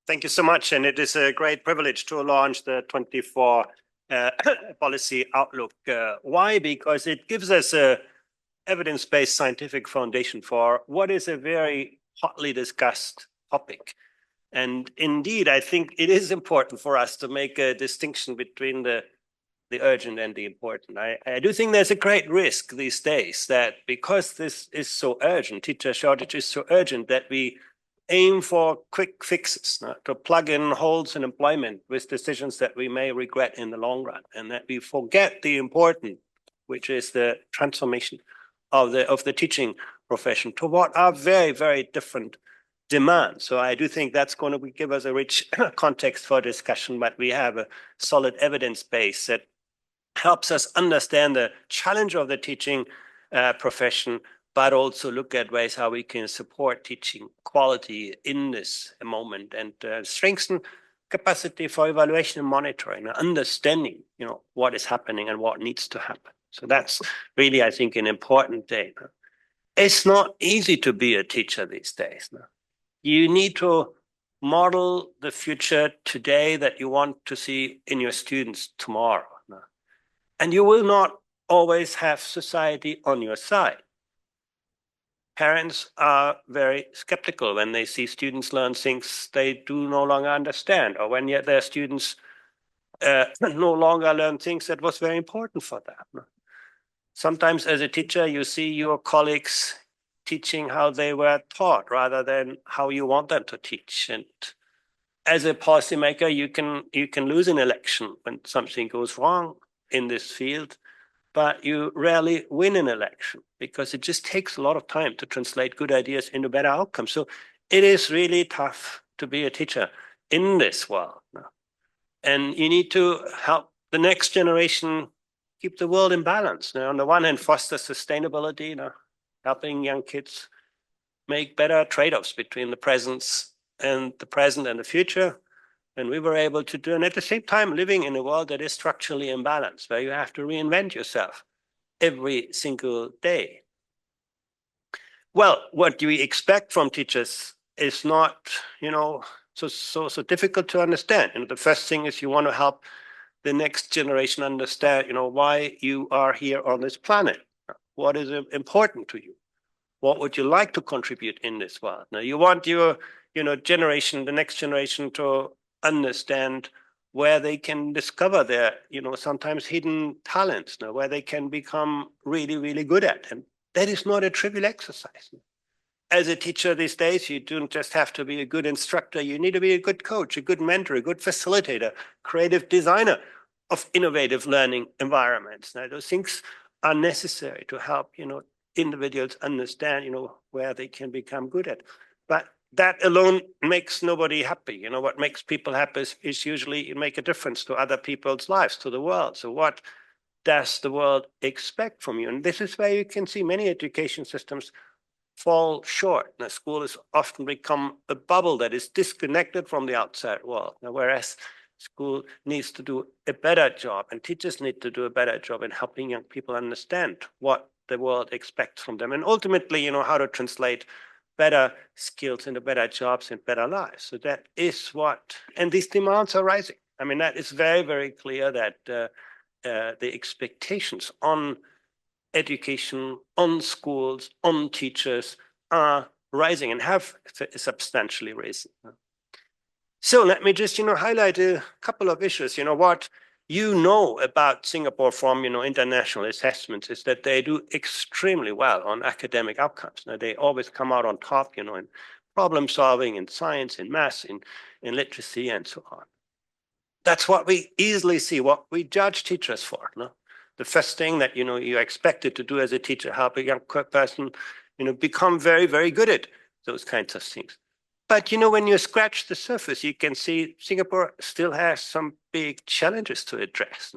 Thank you so much. And it is a great privilege to launch the 24 policy outlook. Why? Because it gives us a evidence-based scientific foundation for what is a very hotly discussed topic. And indeed, I think it is important for us to make a distinction between the urgent and the important. I do think there's a great risk these days that because this is so urgent, teacher shortage is so urgent, that we aim for quick fixes, to plug in holes in employment with decisions that we may regret in the long run, and that we forget the important, which is the transformation of the teaching profession to what are very, very different demands. So I do think that's going to give us a rich context for discussion, but we have a solid evidence base that helps us understand the challenge of the teaching profession, but also look at ways how we can support teaching quality in this moment and strengthen capacity for evaluation and monitoring, and understanding, what is happening and what needs to happen. So that's really, I think, an important thing. It's not easy to be a teacher these days. You need to model the future today that you want to see in your students tomorrow. And you will not always have society on your side. Parents are very skeptical when they see students learn things they do no longer understand, or when yet their students no longer learn things that was very important for them. Sometimes as a teacher, you see your colleagues teaching how they were taught rather than how you want them to teach. And as a policymaker, you can lose an election when something goes wrong in this field, but you rarely win an election because it just takes a lot of time to translate good ideas into better outcomes. So it is really tough to be a teacher in this world. And you need to help the next generation keep the world in balance. On the one hand, foster sustainability, helping young kids make better trade-offs between the present and the future. And we were able to do, and at the same time, living in a world that is structurally imbalanced, where you have to reinvent yourself every single day. Well, what we expect from teachers is not, so difficult to understand. And the first thing is you want to help the next generation understand, why you are here on this planet. What is important to you? What would you like to contribute in this world? Now, you want your, generation, the next generation, to understand where they can discover their, sometimes hidden talents, where they can become really, really good at. And that is not a trivial exercise. As a teacher these days, you don't just have to be a good instructor. You need to be a good coach, a good mentor, a good facilitator, creative designer of innovative learning environments. Now, those things are necessary to help, individuals understand, where they can become good at. But that alone makes nobody happy. What makes people happy is usually you make a difference to other people's lives, to the world. So what does the world expect from you? And this is where you can see many education systems fall short. Now, school has often become a bubble that is disconnected from the outside world. Now, whereas school needs to do a better job, and teachers need to do a better job in helping young people understand what the world expects from them, and ultimately, how to translate better skills into better jobs and better lives. So that is what, and these demands are rising. I mean, that is very, very clear that the expectations on education, on schools, on teachers are rising and have substantially risen. So let me just, highlight a couple of issues. What about Singapore from, international assessments is that they do extremely well on academic outcomes. Now, they always come out on top, in problem solving, in science, in math, in literacy, and so on. That's what we easily see, what we judge teachers for. The first thing that, you're expected to do as a teacher, help a young person, become very, very good at those kinds of things. But, when you scratch the surface, you can see Singapore still has some big challenges to address.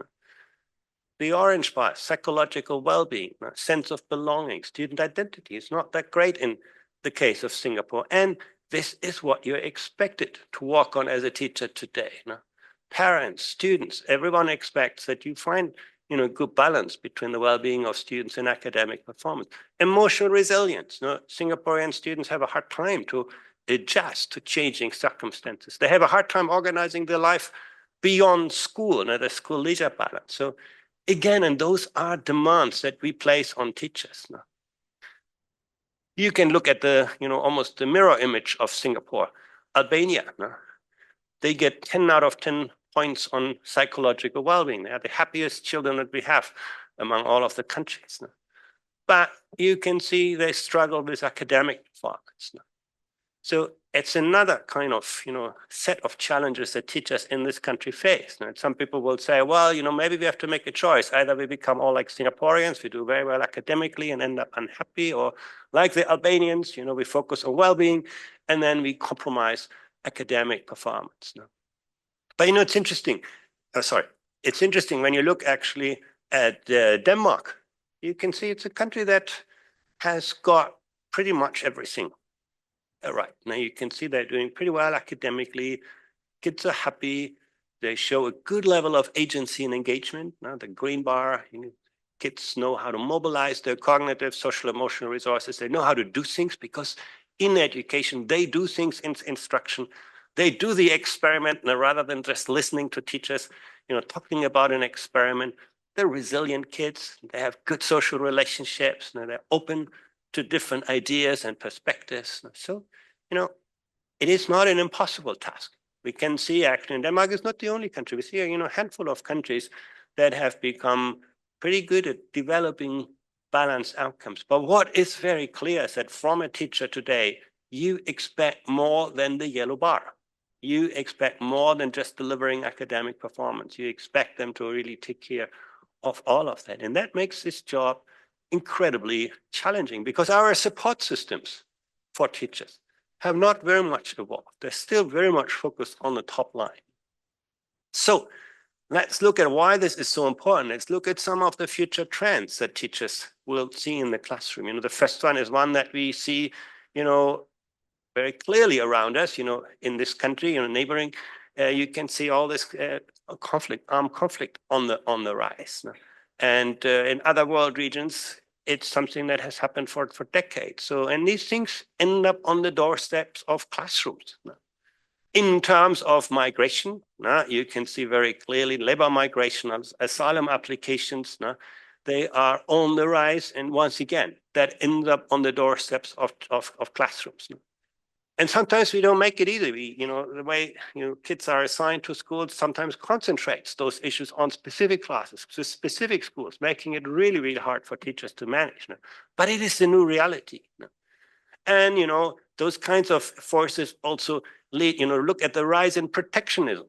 The orange bar, psychological well-being, sense of belonging, student identity is not that great in the case of Singapore. And this is what you're expected to work on as a teacher today. Parents, students, everyone expects that you find good balance between the well-being of students and academic performance. Emotional resilience. Singaporean students have a hard time to adjust to changing circumstances. They have a hard time organizing their life beyond school, the school leisure balance. So again, and those are demands that we place on teachers. You can look at the, almost the mirror image of Singapore, Albania. They get 10 out of 10 points on psychological well-being. They are the happiest children that we have among all of the countries. But you can see they struggle with academic performance. So it's another kind of, set of challenges that teachers in this country face. And some people will say, well, maybe we have to make a choice. Either we become all like Singaporeans, we do very well academically and end up unhappy, or like the Albanians, we focus on well-being and then we compromise academic performance. But, it's interesting. It's interesting when you look actually at Denmark. You can see it's a country that has got pretty much everything right. Now you can see they're doing pretty well academically. Kids are happy. They show a good level of agency and engagement. Now the green bar, kids know how to mobilize their cognitive, social, emotional resources. They know how to do things because in education, they do things in instruction. They do the experiment rather than just listening to teachers, talking about an experiment. They're resilient kids. They have good social relationships. They're open to different ideas and perspectives. So, it is not an impossible task. We can see actually, and Denmark is not the only country. We see a handful of countries that have become pretty good at developing balanced outcomes. But what is very clear is that from a teacher today, you expect more than the yellow bar. You expect more than just delivering academic performance. You expect them to really take care of all of that. And that makes this job incredibly challenging because our support systems for teachers have not very much evolved. They're still very much focused on the top line. So let's look at why this is so important. Let's look at some of the future trends that teachers will see in the classroom. The first one is one that we see, very clearly around us, in this country, neighboring, you can see all this armed conflict on the rise. And in other world regions, it's something that has happened for decades. So, and these things end up on the doorsteps of classrooms. In terms of migration, you can see very clearly labor migration, asylum applications, they are on the rise. And once again, that ends up on the doorsteps of classrooms. And sometimes we don't make it either. The way kids are assigned to schools sometimes concentrates those issues on specific classes, to specific schools, making it really, really hard for teachers to manage. But it is the new reality. And those kinds of forces also lead. Look at the rise in protectionism.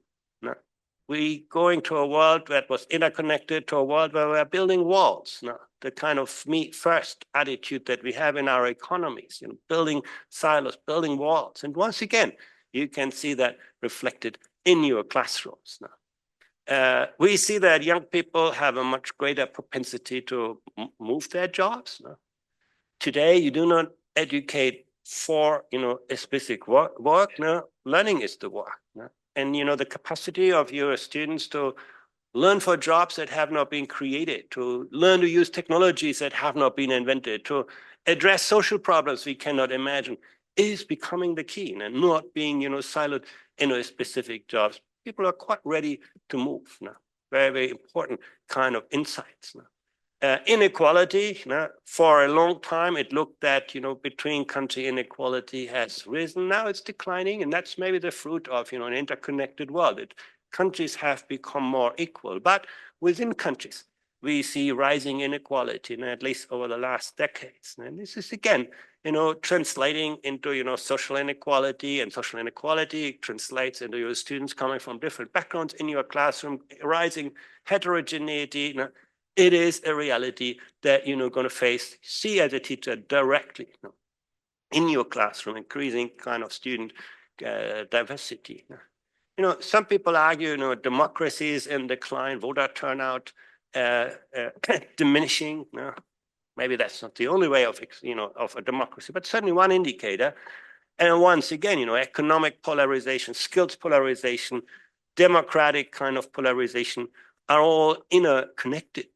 We going to a world that was interconnected to a world where we're building walls. The kind of me first attitude that we have in our economies, building silos, building walls. And once again, you can see that reflected in your classrooms. We see that young people have a much greater propensity to move their jobs. Today, you do not educate for a specific work. Learning is the work. And the capacity of your students to learn for jobs that have not been created, to learn to use technologies that have not been invented, to address social problems we cannot imagine, is becoming the key, and not being siloed in a specific jobs. People are quite ready to move now. Very, very important kind of insights now. Inequality, for a long time, it looked that, between country inequality has risen. Now it's declining, and that's maybe the fruit of, an interconnected world. Countries have become more equal, but within countries, we see rising inequality, at least over the last decades. And this is, again, translating into, social inequality, and social inequality translates into your students coming from different backgrounds in your classroom, rising heterogeneity. It is a reality that you're going to see as a teacher directly in your classroom, increasing kind of student diversity. Some people argue, democracy is in decline, voter turnout diminishing. Maybe that's not the only way of a democracy, but certainly one indicator. And once again, economic polarization, skills polarization, democratic kind of polarization are all interconnected.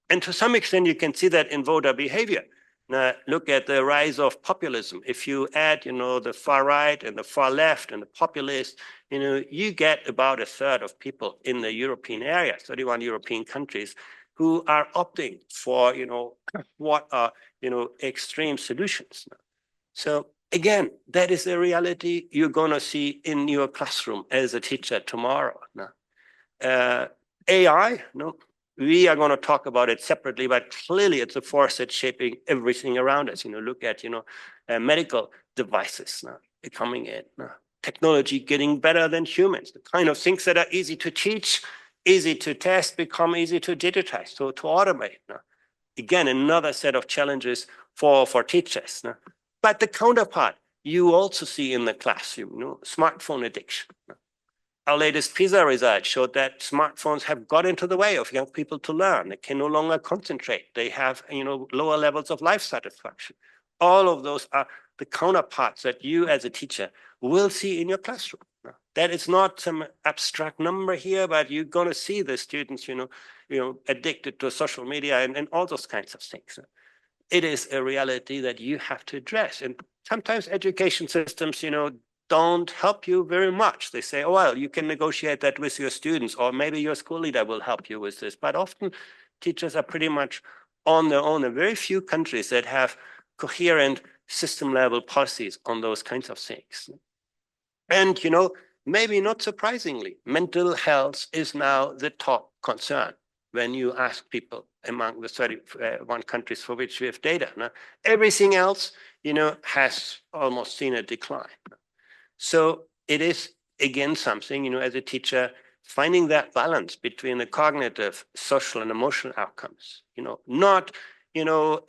And to some extent, you can see that in voter behavior. Now, look at the rise of populism. If you add, the far right and the far left and the populists, you get about a third of people in the European area, 31 European countries, who are opting for, what are, extreme solutions. So again, that is a reality you're going to see in your classroom as a teacher tomorrow. AI, we are going to talk about it separately, but clearly it's a force that's shaping everything around us. Look at, medical devices coming in, technology getting better than humans. The kind of things that are easy to teach, easy to test, become easy to digitize, so to automate. Again, another set of challenges for teachers. But the counterpart, you also see in the classroom, smartphone addiction. Our latest PISA result showed that smartphones have got into the way of young people to learn. They can no longer concentrate. They have, lower levels of life satisfaction. All of those are the counterparts that you as a teacher will see in your classroom. That is not some abstract number here, but you're going to see the students, addicted to social media and all those kinds of things. It is a reality that you have to address. And sometimes education systems, don't help you very much. They say, oh, well, you can negotiate that with your students, or maybe your school leader will help you with this. But often teachers are pretty much on their own. There are very few countries that have coherent system level policies on those kinds of things. And, maybe not surprisingly, mental health is now the top concern when you ask people among the 31 countries for which we have data. Everything else, has almost seen a decline. So it is, again, something, as a teacher, finding that balance between the cognitive, social, and emotional outcomes, not,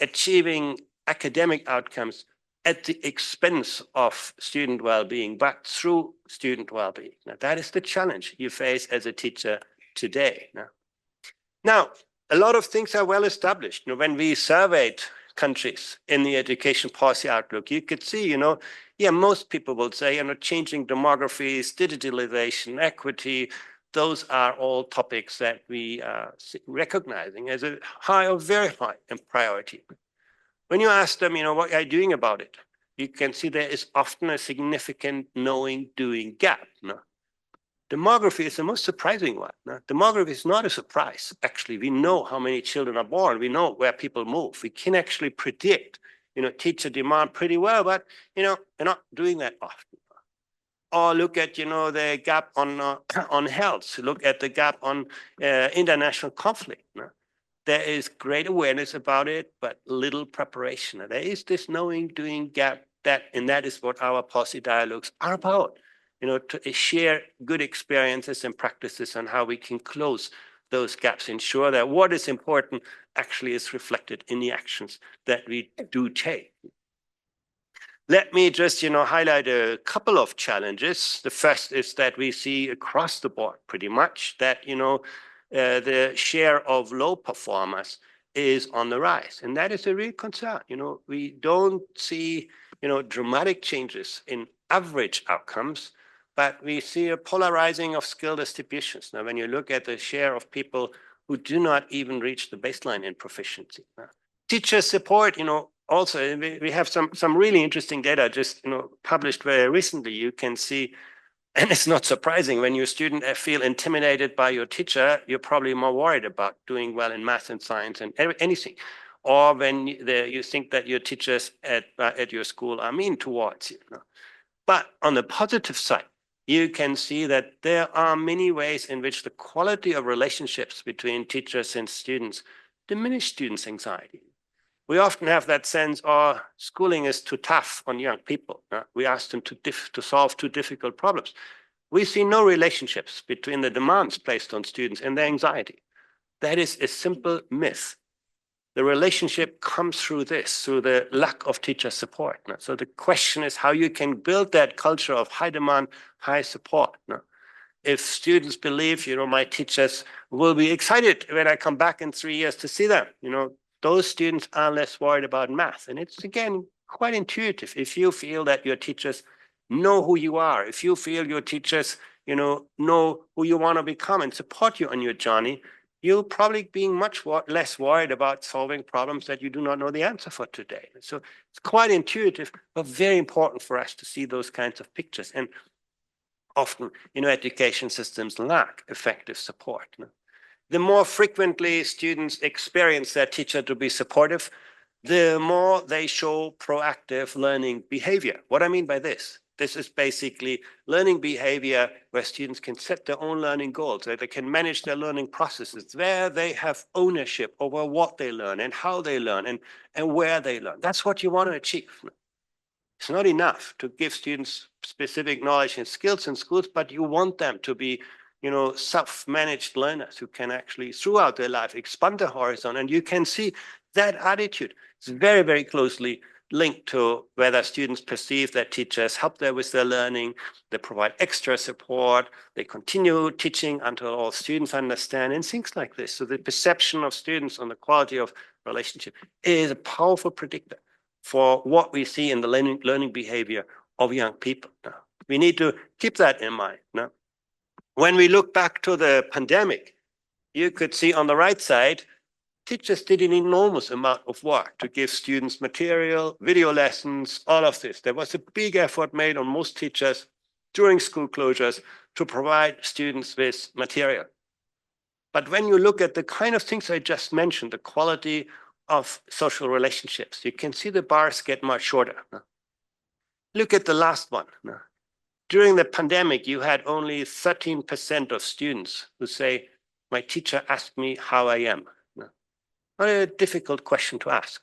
achieving academic outcomes at the expense of student well-being, but through student well-being. Now, that is the challenge you face as a teacher today. Now, a lot of things are well established. When we surveyed countries in the education policy outlook, you could see, most people will say, changing demographies, digitalization, equity, those are all topics that we are recognizing as a high or very high in priority. When you ask them, what are you doing about it? You can see there is often a significant knowing-doing gap. Demography is the most surprising one. Demography is not a surprise. Actually, we know how many children are born. We know where people move. We can actually predict, teacher demand pretty well, but, we're not doing that often. Or look at, the gap on health. Look at the gap on international conflict. There is great awareness about it, but little preparation. There is this knowing-doing gap, and that is what our policy dialogues are about. To share good experiences and practices on how we can close those gaps, ensure that what is important actually is reflected in the actions that we do take. Let me just, highlight a couple of challenges. The first is that we see across the board pretty much that, the share of low performers is on the rise. And that is a real concern. We don't see, dramatic changes in average outcomes, but we see a polarizing of skill distributions. Now, when you look at the share of people who do not even reach the baseline in proficiency. Teacher support, also, we have some really interesting data just, published very recently. You can see, and it's not surprising, when your student feel intimidated by your teacher, you're probably more worried about doing well in math and science and anything. Or when you think that your teachers at your school are mean towards you. But on the positive side, you can see that there are many ways in which the quality of relationships between teachers and students diminish students' anxiety. We often have that sense, schooling is too tough on young people. We ask them to solve too difficult problems. We see no relationships between the demands placed on students and their anxiety. That is a simple myth. The relationship comes through the lack of teacher support. So the question is how you can build that culture of high demand, high support. If students believe, my teachers will be excited when I come back in 3 years to see them, those students are less worried about math. And it's, again, quite intuitive. If you feel that your teachers know who you are, if you feel your teachers, know who you want to become and support you on your journey, you'll probably be much less worried about solving problems that you do not know the answer for today. So it's quite intuitive, but very important for us to see those kinds of pictures. And often, education systems lack effective support. The more frequently students experience their teacher to be supportive, the more they show proactive learning behavior. What I mean by this is basically learning behavior where students can set their own learning goals, where they can manage their learning processes, where they have ownership over what they learn and how they learn and where they learn. That's what you want to achieve. It's not enough to give students specific knowledge and skills in schools, but you want them to be, self-managed learners who can actually, throughout their life, expand their horizon. And you can see that attitude is very, very closely linked to whether students perceive that teachers help them with their learning, they provide extra support, they continue teaching until all students understand, and things like this. So the perception of students on the quality of relationship is a powerful predictor for what we see in the learning behavior of young people. Now, we need to keep that in mind. Now, when we look back to the pandemic, you could see on the right side, teachers did an enormous amount of work to give students material, video lessons, all of this. There was a big effort made on most teachers during school closures to provide students with material. But when you look at the kind of things I just mentioned, the quality of social relationships, you can see the bars get much shorter. Look at the last one. During the pandemic, you had only 13% of students who say, my teacher asked me how I am. Not a difficult question to ask,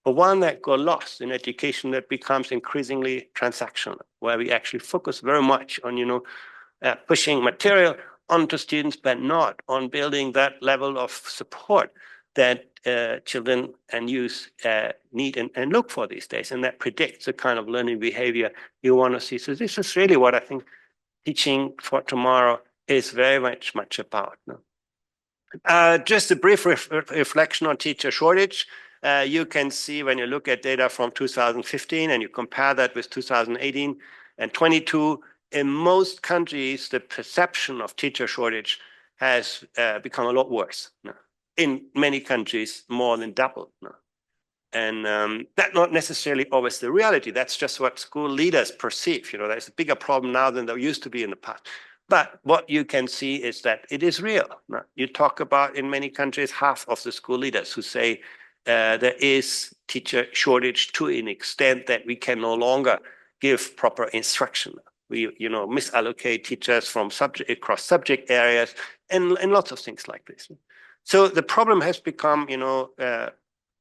but one that got lost in education that becomes increasingly transactional, where we actually focus very much on, pushing material onto students, but not on building that level of support that children and youth need and look for these days. And that predicts the kind of learning behavior you want to see. So this is really what I think teaching for tomorrow is very much about. Just a brief reflection on teacher shortage. You can see when you look at data from 2015 and you compare that with 2018 and 22, in most countries, the perception of teacher shortage has become a lot worse. In many countries, more than double. And that's not necessarily always the reality. That's just what school leaders perceive. There's a bigger problem now than there used to be in the past. But what you can see is that it is real. You talk about, in many countries, half of the school leaders who say there is teacher shortage to an extent that we can no longer give proper instruction. We, misallocate teachers from across subject areas and lots of things like this. So the problem has become,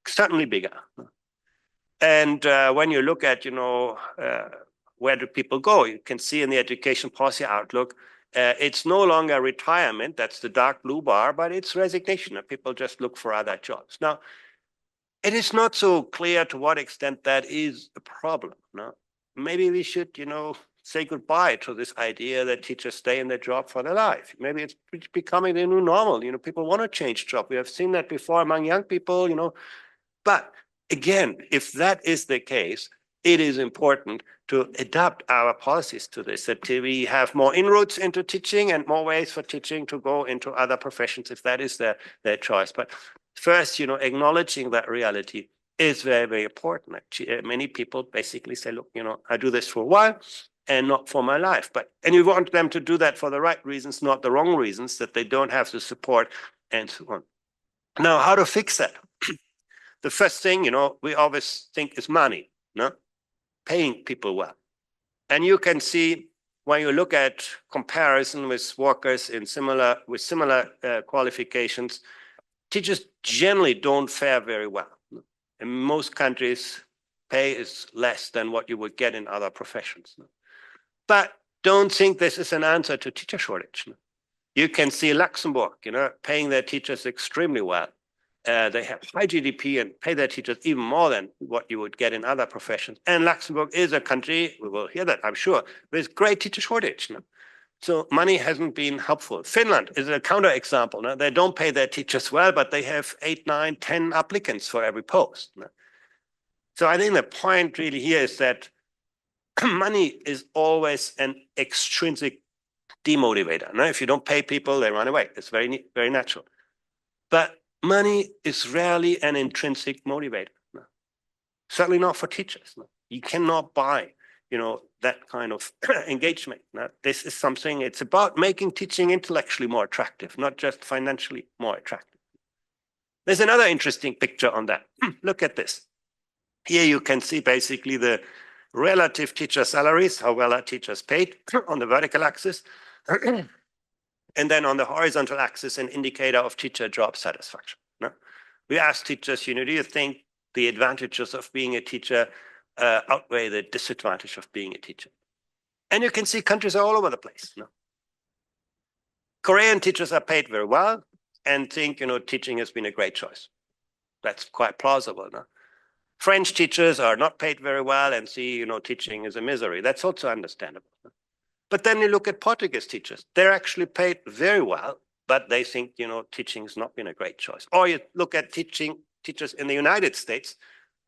certainly bigger. And when you look at, where do people go? You can see in the education policy outlook, it's no longer retirement, that's the dark blue bar, but it's resignation. People just look for other jobs. Now, it is not so clear to what extent that is a problem. Maybe we should, say goodbye to this idea that teachers stay in their job for their life. Maybe it's becoming the new normal. People want to change job. We have seen that before among young people, But again, if that is the case, it is important to adapt our policies to this, that we have more inroads into teaching and more ways for teaching to go into other professions if that is their choice. But first, acknowledging that reality is very, very important. Many people basically say, look, I do this for a while and not for my life. And you want them to do that for the right reasons, not the wrong reasons, that they don't have the support and so on. Now, how to fix that? The first thing, we always think is money, paying people well. And you can see when you look at comparison with workers with similar qualifications, teachers generally don't fare very well. In most countries, pay is less than what you would get in other professions. But don't think this is an answer to teacher shortage. You can see Luxembourg, paying their teachers extremely well. They have high GDP and pay their teachers even more than what you would get in other professions. And Luxembourg is a country, we will hear that, I'm sure, with great teacher shortage. So money hasn't been helpful. Finland is a counterexample. They don't pay their teachers well, but they have 8, 9, 10 applicants for every post. So I think the point really here is that money is always an extrinsic demotivator. If you don't pay people, they run away. It's very, very natural. But money is rarely an intrinsic motivator. No. Certainly not for teachers. No. You cannot buy, that kind of engagement. No. This is something, it's about making teaching intellectually more attractive, not just financially more attractive. There's another interesting picture on that. Look at this. Here you can see basically the relative teacher salaries, how well are teachers paid on the vertical axis. And then on the horizontal axis, an indicator of teacher job satisfaction. No? We asked teachers, do you think the advantages of being a teacher outweigh the disadvantage of being a teacher? And you can see countries are all over the place. No? Korean teachers are paid very well and think, teaching has been a great choice. That's quite plausible. No? French teachers are not paid very well and see, teaching is a misery. That's also understandable. No? But then you look at Portuguese teachers. They're actually paid very well, but they think, teaching has not been a great choice. Or you look at teachers in the United States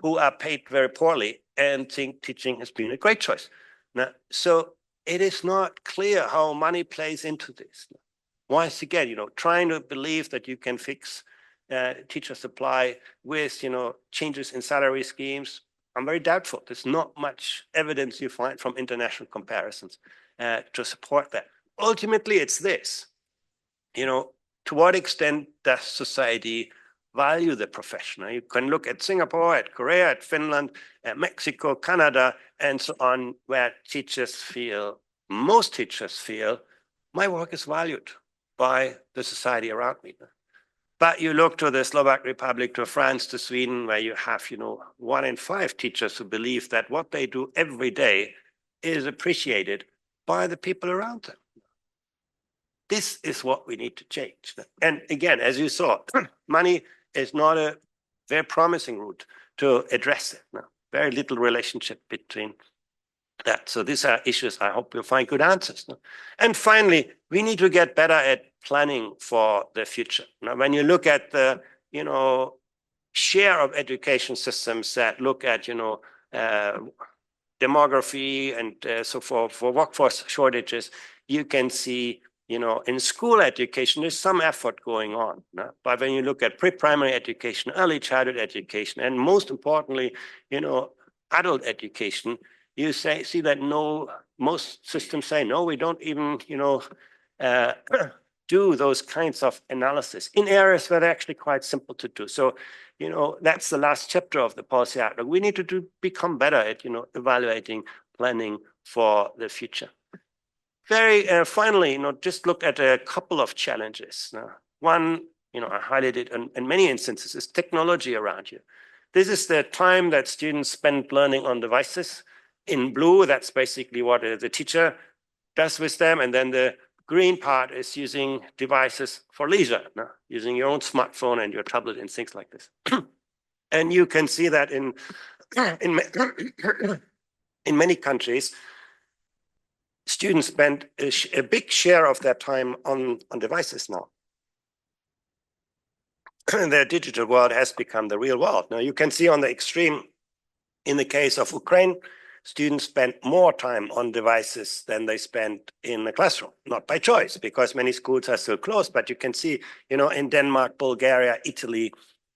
who are paid very poorly and think teaching has been a great choice. Now, so it is not clear how money plays into this. Once again, trying to believe that you can fix teacher supply with, changes in salary schemes, I'm very doubtful. There's not much evidence you find from international comparisons to support that. Ultimately, it's this, to what extent does society value the professional? You can look at Singapore, at Korea, at Finland, at Mexico, Canada, and so on, where most teachers feel, my work is valued by the society around me. But you look to the Slovak Republic, to France, to Sweden, where you have, 1 in 5 teachers who believe that what they do every day is appreciated by the people around them. This is what we need to change. And again, as you saw, money is not a very promising route to address it. No, very little relationship between that. So these are issues I hope you'll find good answers. No? And finally, we need to get better at planning for the future. Now, when you look at the, share of education systems that look at, demography and so for workforce shortages, you can see, in school education, there's some effort going on. No? But when you look at pre-primary education, early childhood education, and most importantly, adult education, you see that most systems say, no, we don't even, do those kinds of analysis in areas where they're actually quite simple to do. So, that's the last chapter of the policy outlook. We need to become better at, evaluating, planning for the future. Very finally, just look at a couple of challenges. One, I highlighted in many instances, is technology around you. This is the time that students spend learning on devices. In blue, that's basically what the teacher does with them. And then the green part is using devices for leisure, using your own smartphone and your tablet and things like this. And you can see that in many countries, students spend a big share of their time on devices now. Their digital world has become the real world. Now you can see on the extreme, in the case of Ukraine, students spend more time on devices than they spend in the classroom, not by choice, because many schools are still closed, but you can see, in Denmark, Bulgaria, Italy,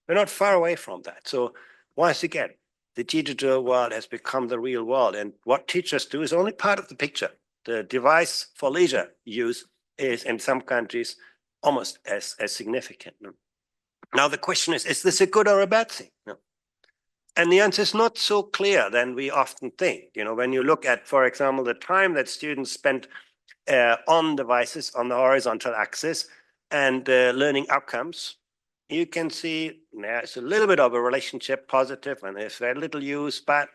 we're not far away from that. So once again, the digital world has become the real world, and what teachers do is only part of the picture. The device for leisure use is in some countries almost as significant. Now the question is this a good or a bad thing? No. And the answer is not so clear than we often think. When you look at, for example, the time that students spend on devices on the horizontal axis and learning outcomes, you can see there's a little bit of a relationship, positive, and there's very little use, but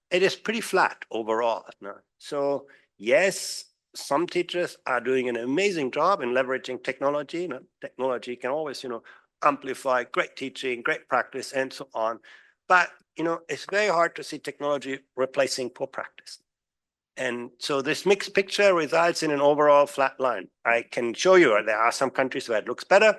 it is pretty flat overall. No? So yes, some teachers are doing an amazing job in leveraging technology. Technology can always, amplify great teaching, great practice, and so on. But, it's very hard to see technology replacing poor practice. And so this mixed picture results in an overall flat line. I can show you there are some countries where it looks better,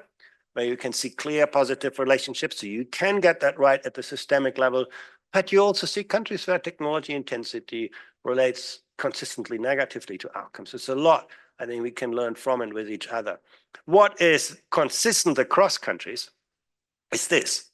where you can see clear positive relationships. So you can get that right at the systemic level. But you also see countries where technology intensity relates consistently negatively to outcomes. It's a lot, I think, we can learn from and with each other. What is consistent across countries is this.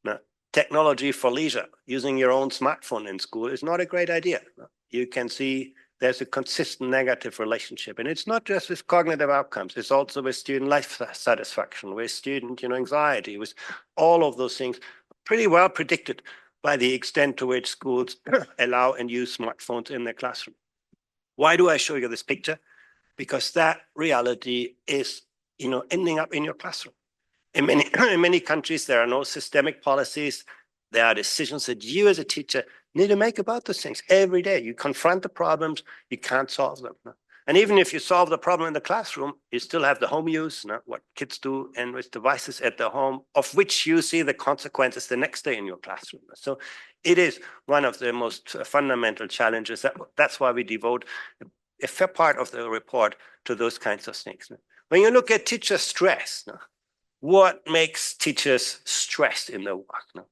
Now, technology for leisure, using your own smartphone in school is not a great idea. You can see there's a consistent negative relationship. And it's not just with cognitive outcomes, it's also with student life satisfaction, with student anxiety, with all of those things pretty well predicted by the extent to which schools allow and use smartphones in their classroom. Why do I show you this picture? Because that reality is ending up in your classroom. In many countries, there are no systemic policies. There are decisions that you as a teacher need to make about those things every day. You confront the problems, you can't solve them. And even if you solve the problem in the classroom, you still have the home use, what kids do and with devices at their home, of which you see the consequences the next day in your classroom. So it is one of the most fundamental challenges. That's why we devote a fair part of the report to those kinds of things. When you look at teacher stress, what makes teachers stressed in their work?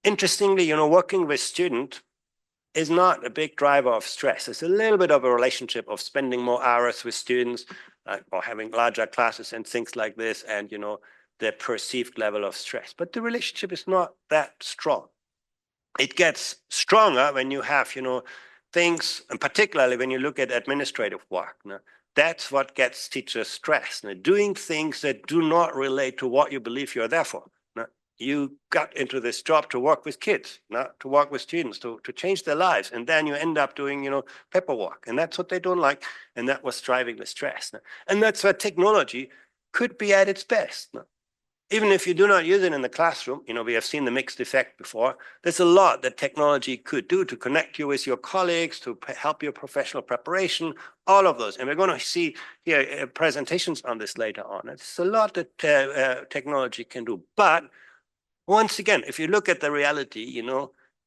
Interestingly, working with students is not a big driver of stress. It's a little bit of a relationship of spending more hours with students or having larger classes and things like this and, the perceived level of stress. But the relationship is not that strong. It gets stronger when you have, things, and particularly when you look at administrative work. That's what gets teachers stressed. Doing things that do not relate to what you believe you're there for. You got into this job to work with kids, to work with students, to change their lives. And then you end up doing, paperwork. And that's what they don't like. And that was driving the stress. And that's where technology could be at its best. Even if you do not use it in the classroom, we have seen the mixed effect before. There's a lot that technology could do to connect you with your colleagues, to help your professional preparation, all of those. And we're going to see here presentations on this later on. It's a lot that technology can do. But once again, if you look at the reality,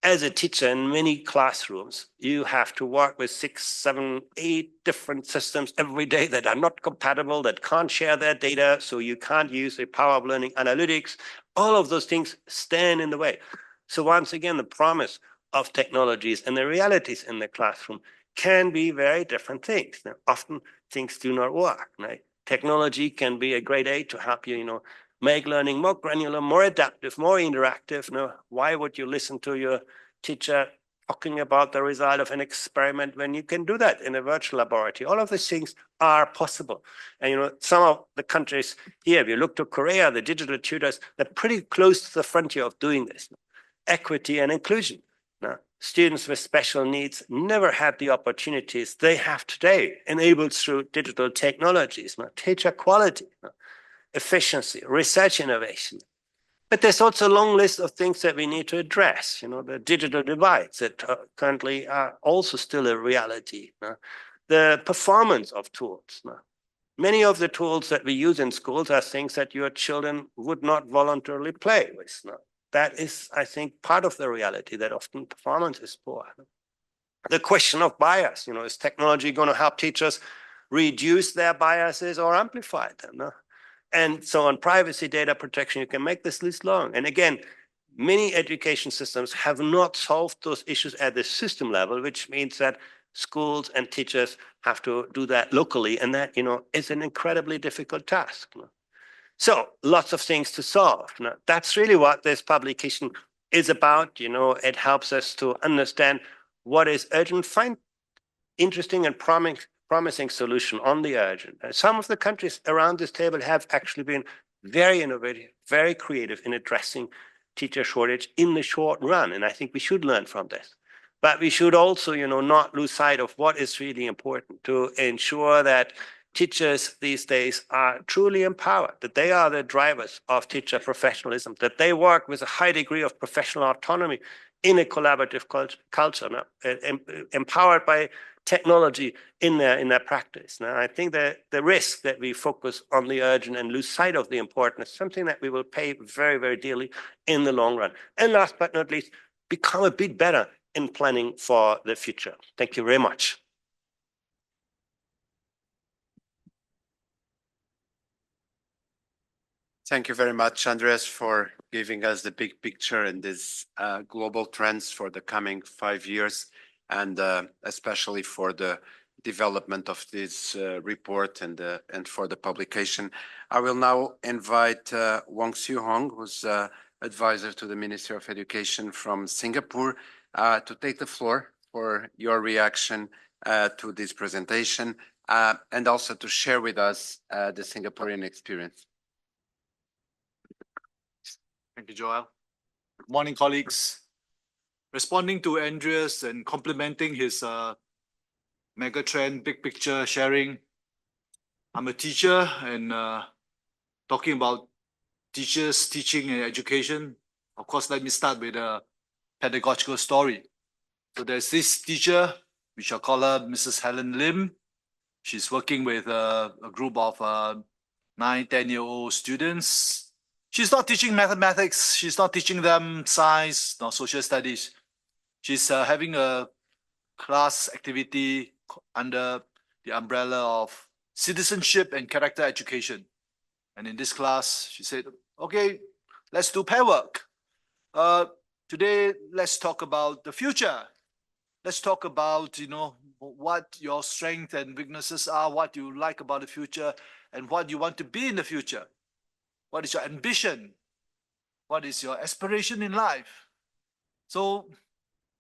as a teacher in many classrooms, you have to work with 6, 7, 8 different systems every day that are not compatible, that can't share their data, so you can't use the power of learning analytics. All of those things stand in the way. So once again, the promise of technologies and the realities in the classroom can be very different things. Now, often things do not work. Right? Technology can be a great aid to help you, make learning more granular, more adaptive, more interactive. Why would you listen to your teacher talking about the result of an experiment when you can do that in a virtual laboratory? All of these things are possible. And some of the countries here, if you look to Korea, the digital tutors, they're pretty close to the frontier of doing this. Equity and inclusion. Students with special needs never had the opportunities they have today, enabled through digital technologies. Teacher quality. Efficiency, research innovation. But there's also a long list of things that we need to address, the digital divides that currently are also still a reality. The performance of tools. Many of the tools that we use in schools are things that your children would not voluntarily play with. That is, I think, part of the reality that often performance is poor. The question of bias, is technology going to help teachers reduce their biases or amplify them? And so on privacy, data protection, you can make this list long. And again, many education systems have not solved those issues at the system level, which means that schools and teachers have to do that locally. And that, is an incredibly difficult task. So lots of things to solve. That's really what this publication is about. It helps us to understand what is urgent, find interesting and promising solution on the urgent. Some of the countries around this table have actually been very innovative, very creative in addressing teacher shortage in the short run. And I think we should learn from this. But we should also, not lose sight of what is really important to ensure that teachers these days are truly empowered, that they are the drivers of teacher professionalism, that they work with a high degree of professional autonomy in a collaborative culture, empowered by technology in their practice. Now, I think that the risk that we focus on the urgent and lose sight of the important is something that we will pay very, very dearly in the long run. And last but not least, become a bit better in planning for the future. Thank you very much. Thank you very much, Andreas, for giving us the big picture and these global trends for the coming 5 years, and especially for the development of this report and for the publication. I will now invite Wong Siu Hong, who's advisor to the Ministry of Education from Singapore, to take the floor for your reaction to this presentation and also to share with us the Singaporean experience. Thank you, Joel. Good morning, colleagues. Responding to Andreas and complementing his megatrend, big picture sharing, I'm a teacher and talking about teachers, teaching and education. Of course, let me start with a pedagogical story. So there's this teacher, we shall call her Mrs. Helen Lim. She's working with a group of 9, 10-year-old students. She's not teaching mathematics. She's not teaching them science, nor social studies. She's having a class activity under the umbrella of citizenship and character education. And in this class, she said, okay, let's do pair work. Today, let's talk about the future. Let's talk about, what your strengths and weaknesses are, what you like about the future, and what you want to be in the future. What is your ambition? What is your aspiration in life? So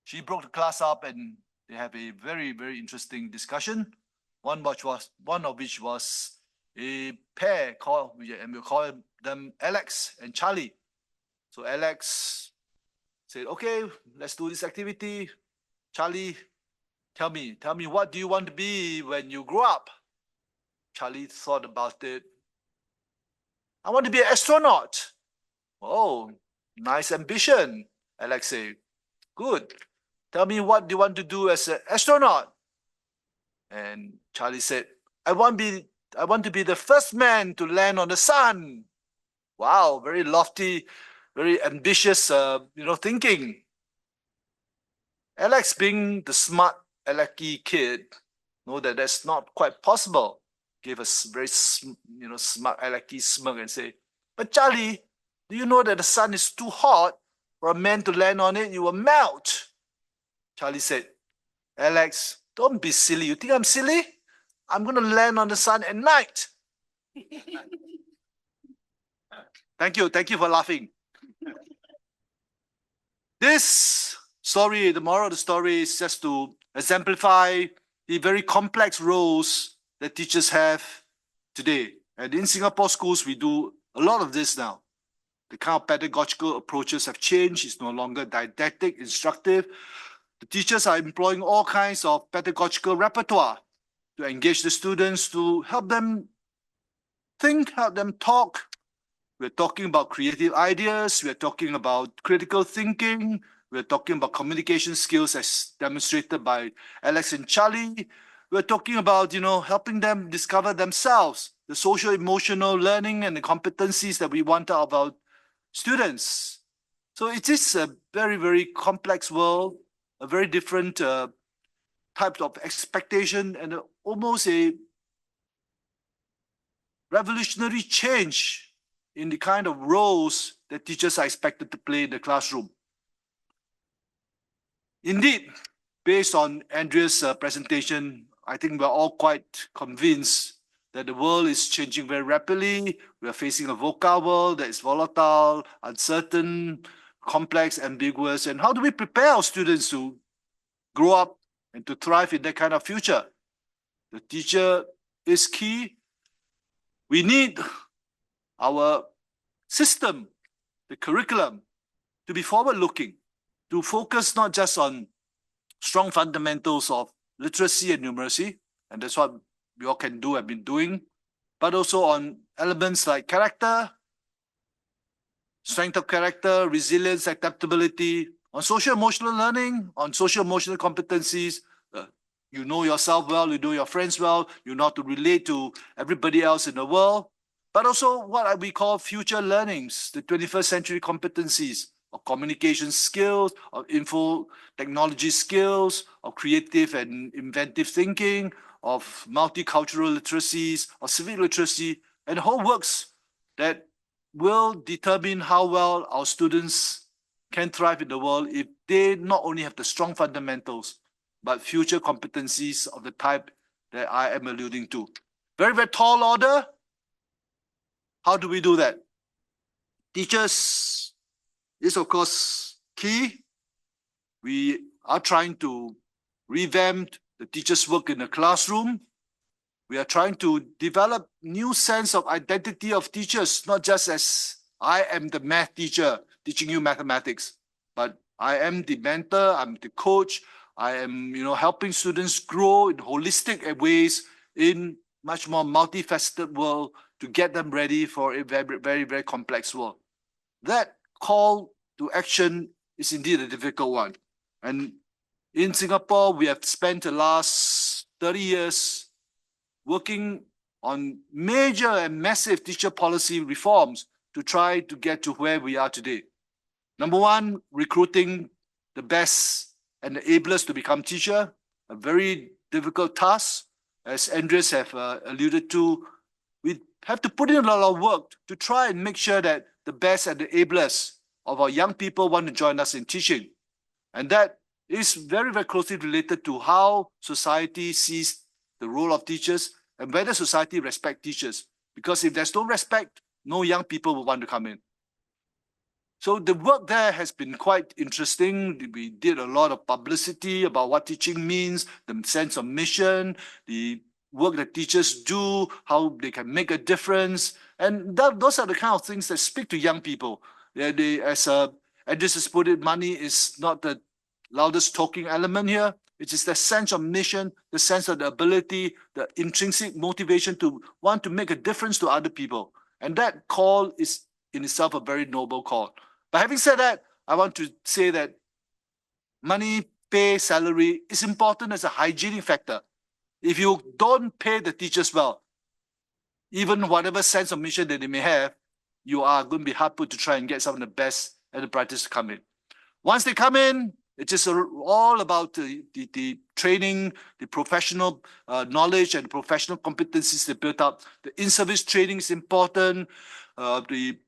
she broke the class up and they have a very, very interesting discussion. One of which was a pair called, and we'll call them Alex and Charlie. So Alex said, okay, let's do this activity. Charlie, tell me, what do you want to be when you grow up? Charlie thought about it. I want to be an astronaut. Oh, nice ambition, Alex said. Good. Tell me, what do you want to do as an astronaut? And Charlie said, I want to be the first man to land on the sun. Wow, very lofty, very ambitious, thinking. Alex, being the smart alecky kid, know that that's not quite possible. Gave us very, smart alecky smirk and say, but Charlie, do you know that the sun is too hot for a man to land on it? You will melt. Charlie said, Alex, don't be silly. You think I'm silly? I'm going to land on the sun at night. Thank you for laughing. This story, the moral of the story is just to exemplify the very complex roles that teachers have today. And in Singapore schools, we do a lot of this now. The kind of pedagogical approaches have changed. It's no longer didactic, instructive. The teachers are employing all kinds of pedagogical repertoire to engage the students, to help them think, help them talk. We're talking about creative ideas. We're talking about critical thinking. We're talking about communication skills as demonstrated by Alex and Charlie. We're talking about, helping them discover themselves, the social emotional learning and the competencies that we want out of our students. So it is a very, very complex world, a very different types of expectation and almost a revolutionary change in the kind of roles that teachers are expected to play in the classroom. Indeed, based on Andrea's presentation, I think we're all quite convinced that the world is changing very rapidly. We are facing a VUCA world that is volatile, uncertain, complex, ambiguous. And how do we prepare our students to grow up and to thrive in that kind of future? The teacher is key. We need our system, the curriculum, to be forward-looking, to focus not just on strong fundamentals of literacy and numeracy, and that's what we all can do, have been doing, but also on elements like character, strength of character, resilience, adaptability, on social emotional learning, on social emotional competencies. You know yourself well, you know your friends well, you know how to relate to everybody else in the world, but also what we call future learnings, the 21st century competencies of communication skills, of info technology skills, of creative and inventive thinking, of multicultural literacies, of civic literacy, and the whole works that will determine how well our students can thrive in the world if they not only have the strong fundamentals, but future competencies of the type that I am alluding to. Very, very tall order. How do we do that? Teachers is, of course, key. We are trying to revamp the teachers' work in the classroom. We are trying to develop new sense of identity of teachers, not just as I am the math teacher teaching you mathematics, but I am the mentor, I'm the coach, I am, helping students grow in holistic ways in much more multifaceted world to get them ready for a very, very, very complex world. That call to action is indeed a difficult one. And in Singapore, we have spent the last 30 years working on major and massive teacher policy reforms to try to get to where we are today. Number one, recruiting the best and the ablest to become teacher, a very difficult task. As Andreas have alluded to, we have to put in a lot of work to try and make sure that the best and the ablest of our young people want to join us in teaching. And that is very, very closely related to how society sees the role of teachers and whether society respects teachers. Because if there's no respect, no young people will want to come in. So the work there has been quite interesting. We did a lot of publicity about what teaching means, the sense of mission, the work that teachers do, how they can make a difference. And those are the kind of things that speak to young people. As Andreas has put it, money is not the loudest talking element here. It is the sense of mission, the sense of the ability, the intrinsic motivation to want to make a difference to other people. And that call is in itself a very noble call. But having said that, I want to say that money, pay, salary is important as a hygienic factor. If you don't pay the teachers well, even whatever sense of mission that they may have, you are going to be hard put to try and get some of the best and the brightest to come in. Once they come in, it's just all about the training, the professional knowledge and professional competencies they built up. The in-service training is important. The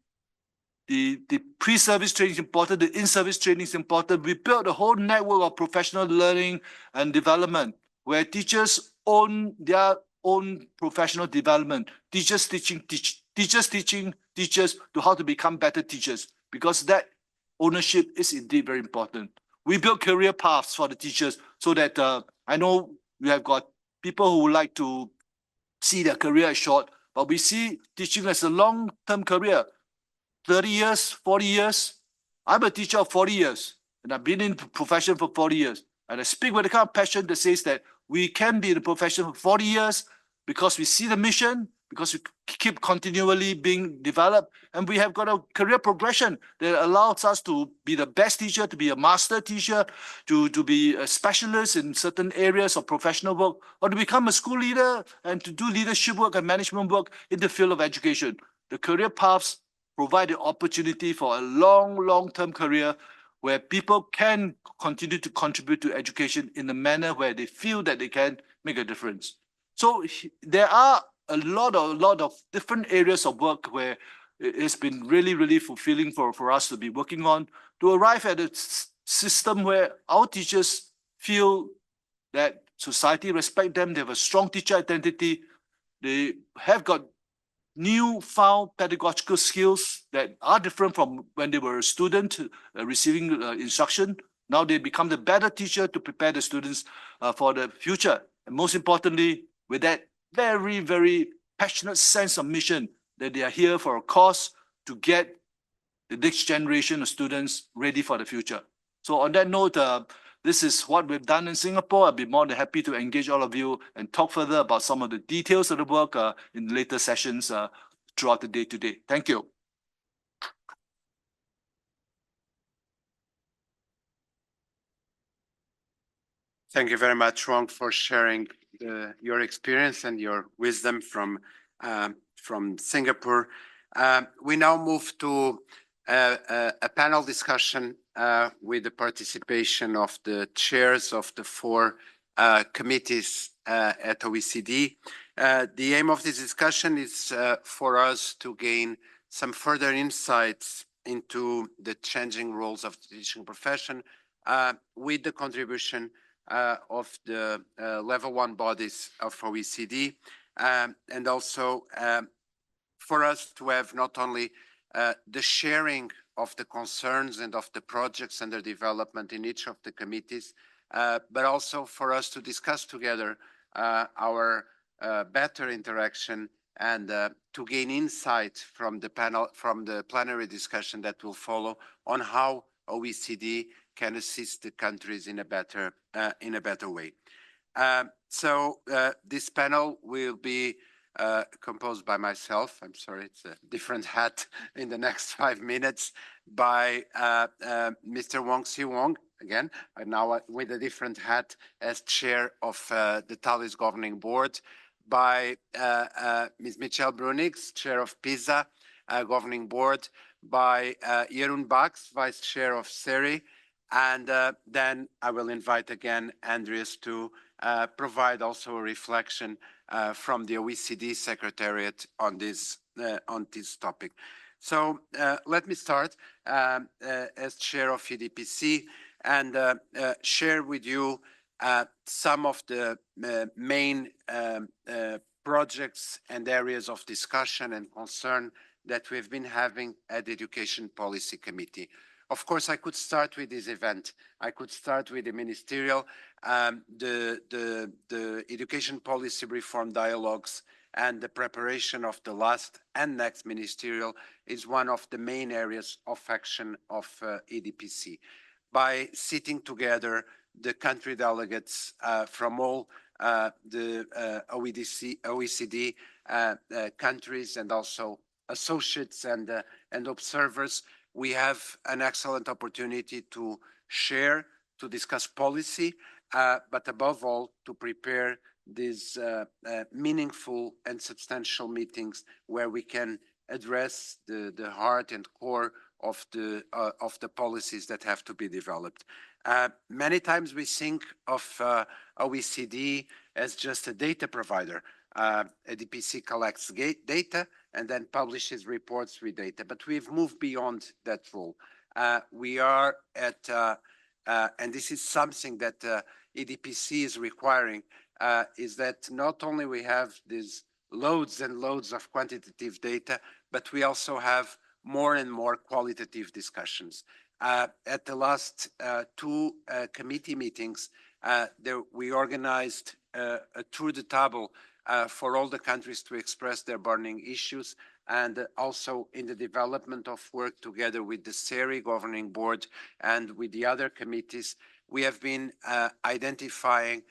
pre-service training is important. The in-service training is important. We built a whole network of professional learning and development where teachers own their own professional development. Teachers teaching teachers to how to become better teachers, because that ownership is indeed very important. We build career paths for the teachers so that I know we have got people who would like to see their career as short, but we see teaching as a long-term career. 30 years, 40 years. I'm a teacher of 40 years, and I've been in the profession for 40 years. And I speak with the kind of passion that says that we can be in the profession for 40 years because we see the mission, because we keep continually being developed, and we have got a career progression that allows us to be the best teacher, to be a master teacher, to be a specialist in certain areas of professional work, or to become a school leader and to do leadership work and management work in the field of education. The career paths provide the opportunity for a long-term career where people can continue to contribute to education in a manner where they feel that they can make a difference. So there are a lot of different areas of work where it's been really, really fulfilling for us to be working on to arrive at a system where our teachers feel that society respect them, they have a strong teacher identity, they have got newfound pedagogical skills that are different from when they were a student receiving instruction. Now they become the better teacher to prepare the students for the future. And most importantly, with that very, very passionate sense of mission that they are here for a cause to get the next generation of students ready for the future. So on that note, this is what we've done in Singapore. I'll be more than happy to engage all of you and talk further about some of the details of the work in later sessions throughout the day today. Thank you. Thank you very much, Wong, for sharing your experience and your wisdom from Singapore. We now move to a panel discussion with the participation of the chairs of the 4 committees at OECD. The aim of this discussion is for us to gain some further insights into the changing roles of the teaching profession with the contribution of the level 1 bodies of OECD, and also for us to have not only the sharing of the concerns and of the projects under development in each of the committees, but also for us to discuss together our better interaction and to gain insight from the panel, from the plenary discussion that will follow on how OECD can assist the countries in a better way. So this panel will be composed by myself. I'm sorry, it's a different hat in the next 5 minutes, by Mr. Wong Si Wong, again, now with a different hat as chair of the Thales Governing Board, by Ms. Michelle Brunix, chair of PISA Governing Board, by Jeroen Bax, vice chair of SERI, and then I will invite again Andreas to provide also a reflection from the OECD Secretariat on this topic. So let me start as chair of EDPC and share with you some of the main projects and areas of discussion and concern that we've been having at the Education Policy Committee. Of course, I could start with this event. I could start with the ministerial, the education policy reform dialogues, and the preparation of the last and next ministerial is one of the main areas of action of EDPC. By sitting together the country delegates from all the OECD countries and also associates and observers, we have an excellent opportunity to share, to discuss policy, but above all, to prepare these meaningful and substantial meetings where we can address the heart and core of the policies that have to be developed. Many times we think of OECD as just a data provider. EDPC collects data and then publishes reports with data, but we've moved beyond that role. We are at, and this is something that EDPC is requiring, is that not only we have these loads and loads of quantitative data, but we also have more and more qualitative discussions. At the last two committee meetings, we organized a tour de table for all the countries to express their burning issues, and also in the development of work together with the SERI Governing Board and with the other committees, we have been identifying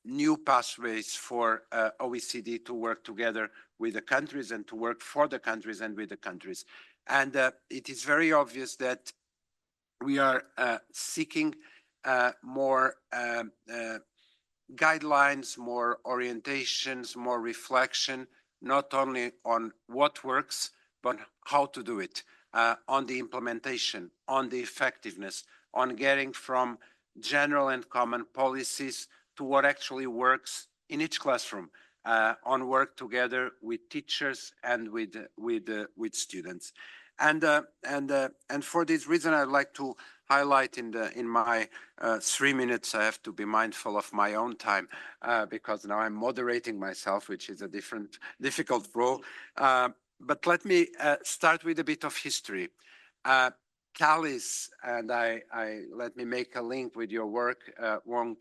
new pathways for OECD to work together with the countries and to work for the countries and with the countries. And it is very obvious that we are seeking more guidelines, more orientations, more reflection, not only on what works, but how to do it, on the implementation, on the effectiveness, on getting from general and common policies to what actually works in each classroom, on work together with teachers and with students. And for this reason, I'd like to highlight in my 3 minutes, I have to be mindful of my own time because now I'm moderating myself, which is a difficult role. But let me start with a bit of history. Thales, and let me make a link with your work, Wong.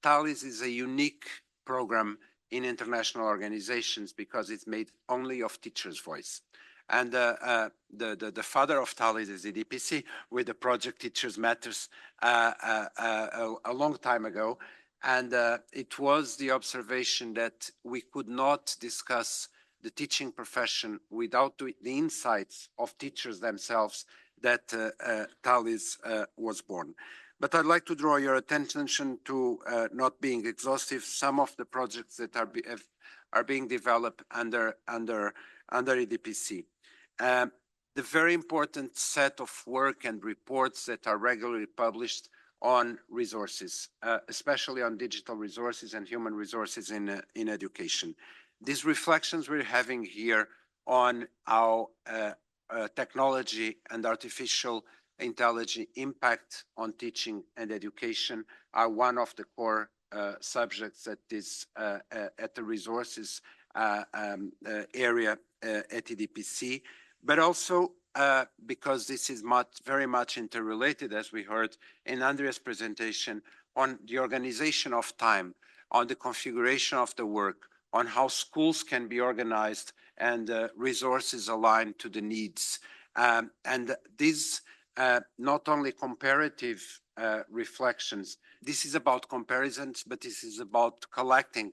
Thales is a unique program in international organizations because it's made only of teachers' voice. And the father of Thales is EDPC with the project Teachers Matters a long time ago. And it was the observation that we could not discuss the teaching profession without the insights of teachers themselves that Thales was born. But I'd like to draw your attention to not being exhaustive, some of the projects that are being developed under EDPC. The very important set of work and reports that are regularly published on resources, especially on digital resources and human resources in education. These reflections we're having here on how technology and artificial intelligent impact on teaching and education are one of the core subjects that is at the resources area at EDPC, but also because this is very much interrelated, as we heard in Andrea's presentation, on the organization of time, on the configuration of the work, on how schools can be organized and resources aligned to the needs. And these not only comparative reflections, this is about comparisons, but this is about collecting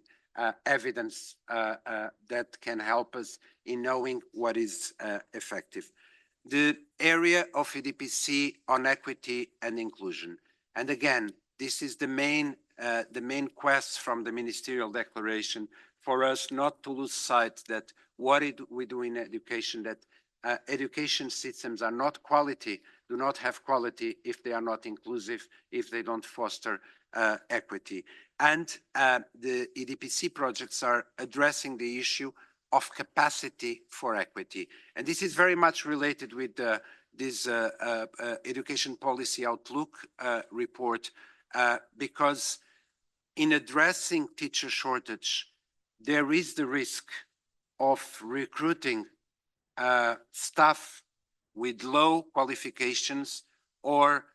evidence that can help us in knowing what is effective. The area of EDPC on equity and inclusion. And again, this is the main quest from the ministerial declaration for us not to lose sight that what we do in education, that education systems are not quality, do not have quality if they are not inclusive, if they don't foster equity. And the EDPC projects are addressing the issue of capacity for equity. And this is very much related with this education policy outlook report, because in addressing teacher shortage, there is the risk of recruiting staff with low qualifications or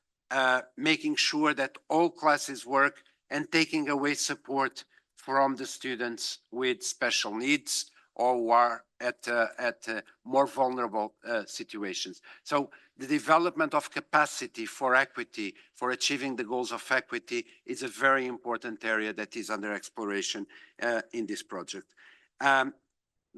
making sure that all classes work and taking away support from the students with special needs or who are at more vulnerable situations. So the development of capacity for equity, for achieving the goals of equity, is a very important area that is under exploration in this project. I'd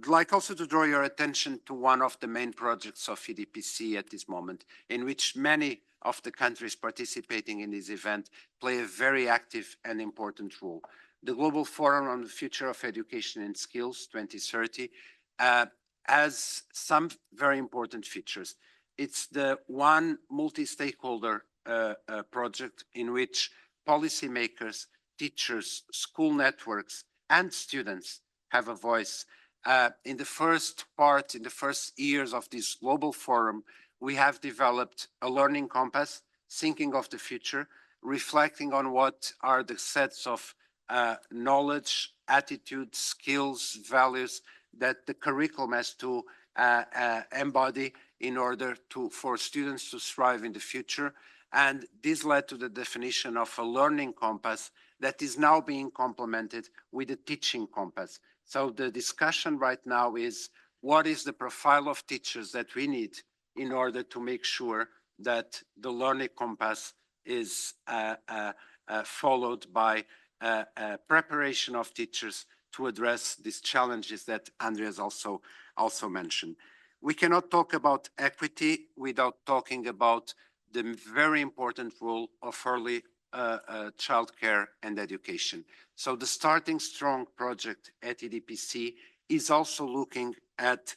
like also to draw your attention to one of the main projects of EDPC at this moment, in which many of the countries participating in this event play a very active and important role. The Global Forum on the Future of Education and Skills 2030 has some very important features. It's the one multi-stakeholder project in which policymakers, teachers, school networks, and students have a voice. In the first years of this global forum, we have developed a learning compass, thinking of the future, reflecting on what are the sets of knowledge, attitudes, skills, values that the curriculum has to embody in order for students to thrive in the future. And this led to the definition of a learning compass that is now being complemented with a teaching compass. So the discussion right now is, what is the profile of teachers that we need in order to make sure that the learning compass is followed by preparation of teachers to address these challenges that Andreas also mentioned. We cannot talk about equity without talking about the very important role of early childcare and education. So the Starting Strong project at EDPC is also looking at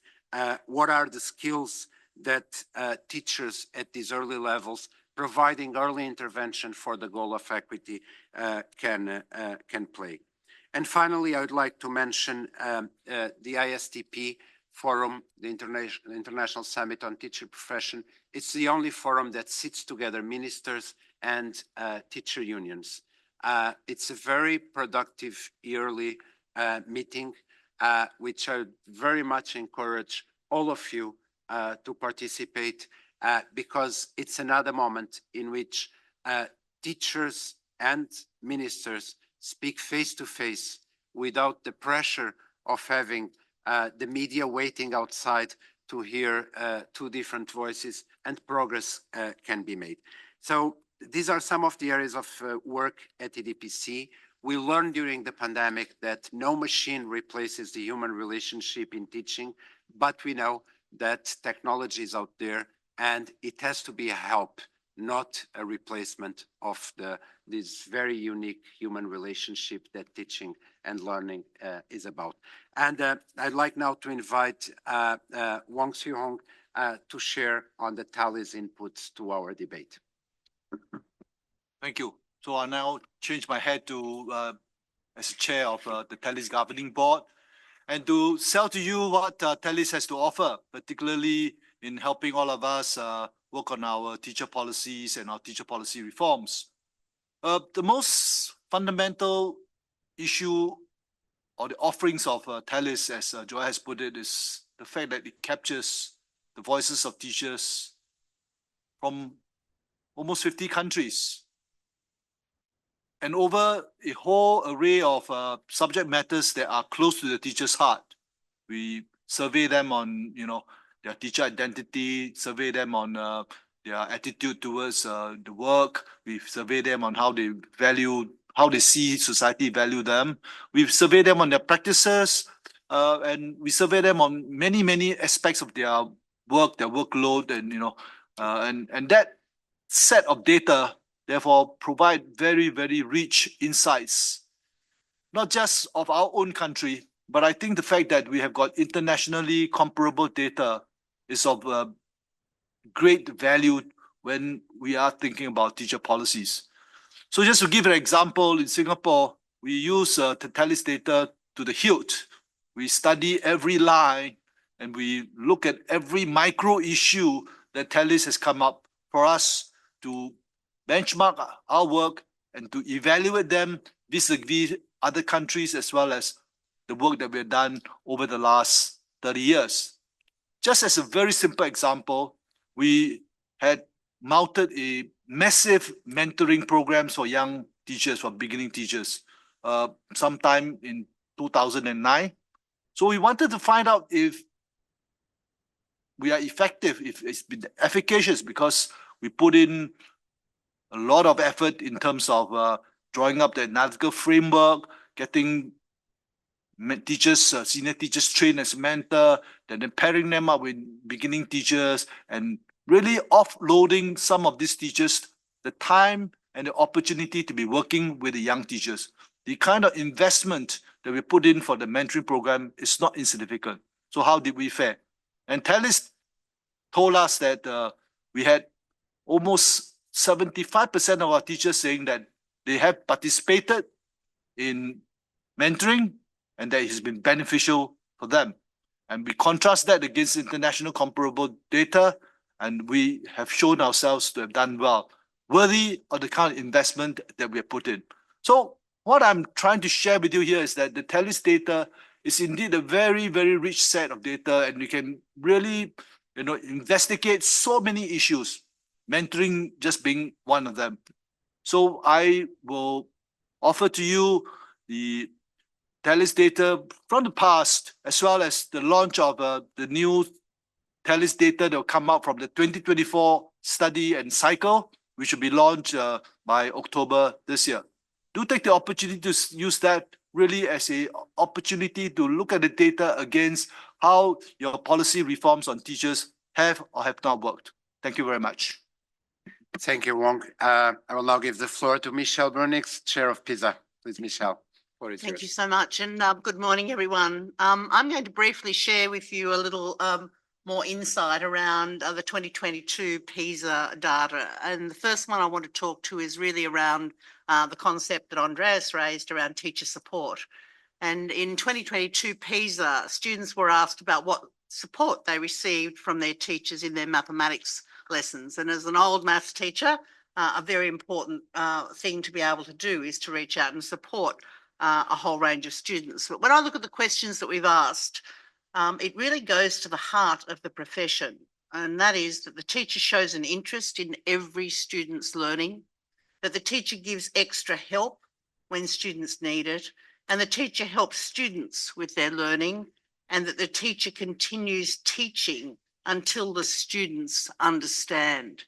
what are the skills that teachers at these early levels, providing early intervention for the goal of equity, can play. And finally, I would like to mention the ISTP Forum, the International Summit on Teacher Profession. It's the only forum that sits together ministers and teacher unions. It's a very productive yearly meeting, which I very much encourage all of you to participate, because it's another moment in which teachers and ministers speak face to face without the pressure of having the media waiting outside to hear two different voices, and progress can be made. So these are some of the areas of work at EDPC. We learned during the pandemic that no machine replaces the human relationship in teaching, but we know that technology is out there and it has to be a help, not a replacement of this very unique human relationship that teaching and learning is about. And I'd like now to invite Wong Siew Hong to share on the TALI's inputs to our debate. Thank you. So I'll now change my hat to as chair of the TALI's governing board, and to sell to you what TALI's has to offer, particularly in helping all of us work on our teacher policies and our teacher policy reforms. The most fundamental issue or the offerings of TELUS, as Joy has put it, is the fact that it captures the voices of teachers from almost 50 countries and over a whole array of subject matters that are close to the teacher's heart. We survey them on, their teacher identity, survey them on their attitude towards the work. We survey them on how they see society value them. We survey them on their practices, and we survey them on many, many aspects of their work, their workload, and that set of data therefore provide very, very rich insights, not just of our own country, but I think the fact that we have got internationally comparable data is of great value when we are thinking about teacher policies. So just to give an example, in Singapore, we use the TELUS data to the hilt. We study every line and we look at every micro issue that TELUS has come up for us to benchmark our work and to evaluate them vis-a-vis other countries as well as the work that we've done over the last 30 years. Just as a very simple example, we had mounted a massive mentoring programs for young teachers, for beginning teachers, sometime in 2009. So we wanted to find out if we are effective, if it's been efficacious, because we put in a lot of effort in terms of drawing up the analytical framework, getting teachers, senior teachers trained as mentor, then pairing them up with beginning teachers and really offloading some of these teachers the time and the opportunity to be working with the young teachers. The kind of investment that we put in for the mentoring program is not insignificant. So how did we fare? And TELUS told us that we had almost 75% of our teachers saying that they have participated in mentoring and that it has been beneficial for them. And we contrast that against international comparable data, and we have shown ourselves to have done well, worthy of the kind of investment that we have put in. So what I'm trying to share with you here is that the TELUS data is indeed a very, very rich set of data, and we can really, investigate so many issues, mentoring just being one of them. So I will offer to you the TELUS data from the past, as well as the launch of the new TELUS data that will come out from the 2024 study and cycle, which will be launched by October this year. Do take the opportunity to use that really as an opportunity to look at the data against how your policy reforms on teachers have or have not worked. Thank you very much. Thank you, Wong. I will now give the floor to Michelle Brunix, Chair of PISA. Please, Michelle. Thank you so much, and good morning, everyone. I'm going to briefly share with you a little more insight around the 2022 PISA data. And the first one I want to talk to is really around the concept that Andreas raised around teacher support. And in 2022 PISA, students were asked about what support they received from their teachers in their mathematics lessons. And as an old maths teacher, a very important thing to be able to do is to reach out and support a whole range of students. But when I look at the questions that we've asked, it really goes to the heart of the profession. And that is that the teacher shows an interest in every student's learning, that the teacher gives extra help when students need it, and the teacher helps students with their learning, and that the teacher continues teaching until the students understand.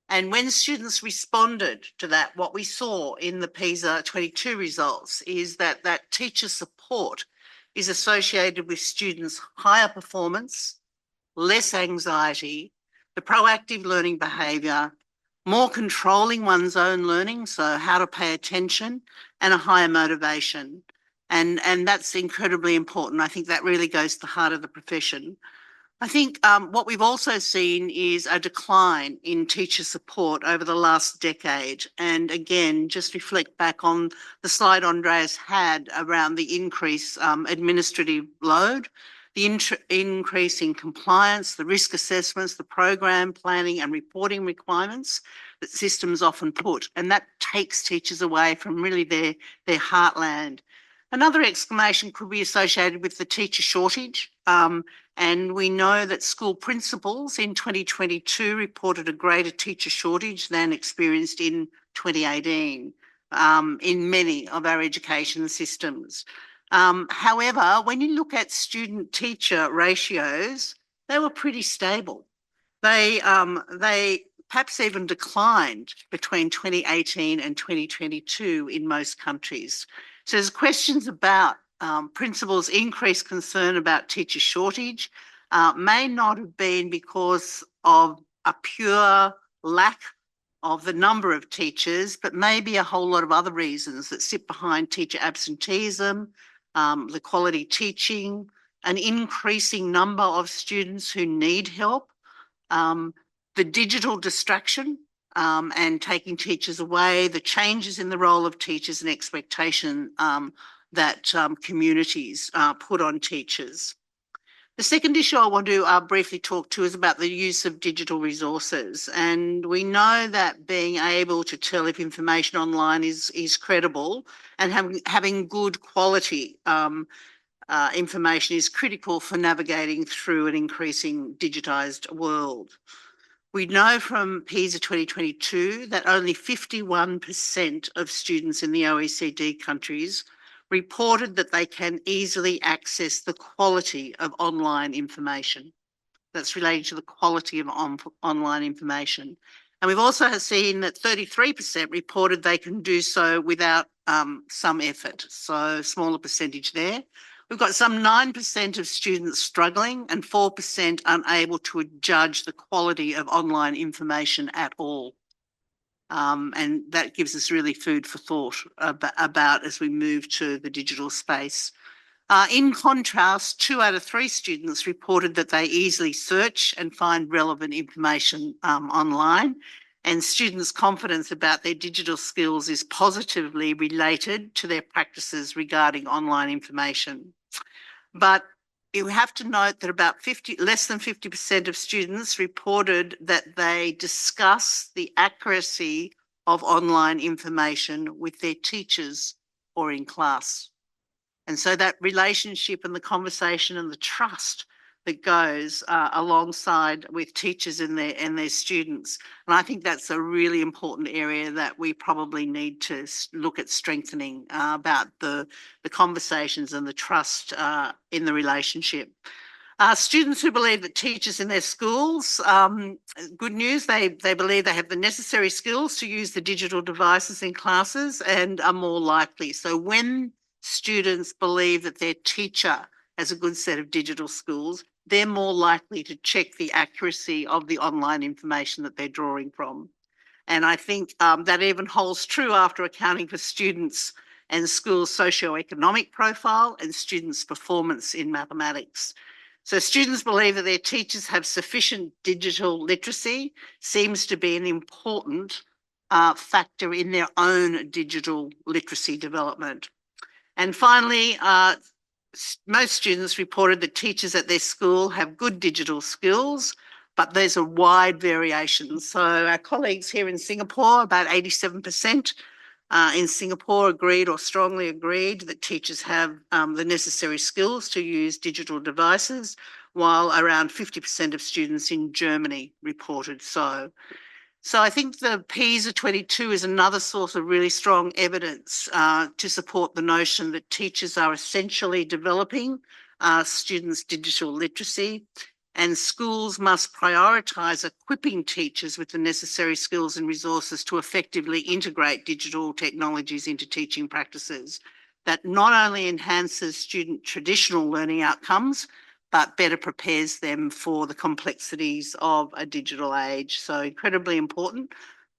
And when students responded to that, what we saw in the PISA 22 results is that that teacher support is associated with students' higher performance, less anxiety, the proactive learning behaviour, more controlling one's own learning, so how to pay attention, and a higher motivation. And that's incredibly important. I think that really goes to the heart of the profession. I think what we've also seen is a decline in teacher support over the last decade. And again, just reflect back on the slide Andreas had around the increased administrative load. the increase in compliance, the risk assessments, the program planning and reporting requirements that systems often put, and that takes teachers away from really their heartland. Another exclamation could be associated with the teacher shortage. And we know that school principals in 2022 reported a greater teacher shortage than experienced in 2018 in many of our education systems. However, when you look at student-teacher ratios, they were pretty stable. They perhaps even declined between 2018 and 2022 in most countries. So there's questions about principals' increased concern about teacher shortage may not have been because of a pure lack of the number of teachers, but maybe a whole lot of other reasons that sit behind teacher absenteeism, the quality teaching, an increasing number of students who need help, the digital distraction and taking teachers away, the changes in the role of teachers and expectation that communities put on teachers. The second issue I want to briefly talk to is about the use of digital resources. And we know that being able to tell if information online is credible and having good quality information is critical for navigating through an increasing digitised world. We know from PISA 2022 that only 51% of students in the OECD countries reported that they can easily access the quality of online information. That's related to the quality of online information. And we've also seen that 33% reported they can do so without some effort. So smaller percentage there. We've got some 9% of students struggling and 4% unable to judge the quality of online information at all. And that gives us really food for thought about as we move to the digital space. In contrast, 2 out of 3 students reported that they easily search and find relevant information online, and students' confidence about their digital skills is positively related to their practices regarding online information. But you have to note that about less than 50% of students reported that they discuss the accuracy of online information with their teachers or in class. And so that relationship and the conversation and the trust that goes alongside with teachers and their students. And I think that's a really important area that we probably need to look at strengthening about the conversations and the trust in the relationship. Students who believe that teachers in their schools, good news, they believe they have the necessary skills to use the digital devices in classes and are more likely. So when students believe that their teacher has a good set of digital skills, they're more likely to check the accuracy of the online information that they're drawing from. And I think that even holds true after accounting for students and schools' socioeconomic profile and students' performance in mathematics. So students believe that their teachers have sufficient digital literacy seems to be an important factor in their own digital literacy development. And finally, most students reported that teachers at their school have good digital skills, but there's a wide variation. So our colleagues here in Singapore, about 87% in Singapore agreed or strongly agreed that teachers have the necessary skills to use digital devices, while around 50% of students in Germany reported so. So I think the PISA 22 is another source of really strong evidence to support the notion that teachers are essentially developing students' digital literacy, and schools must prioritise equipping teachers with the necessary skills and resources to effectively integrate digital technologies into teaching practices. That not only enhances student traditional learning outcomes, but better prepares them for the complexities of a digital age. So incredibly important.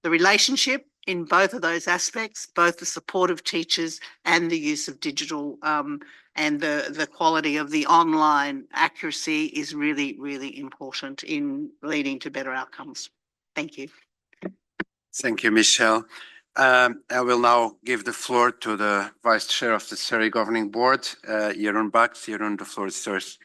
The relationship in both of those aspects, both the support of teachers and the use of digital and the quality of the online accuracy is really, really important in leading to better outcomes. Thank you. Thank you, Michelle. I will now give the floor to the Vice Chair of the Surrey Governing Board, Jeroen Baks. Jeroen, the floor is yours.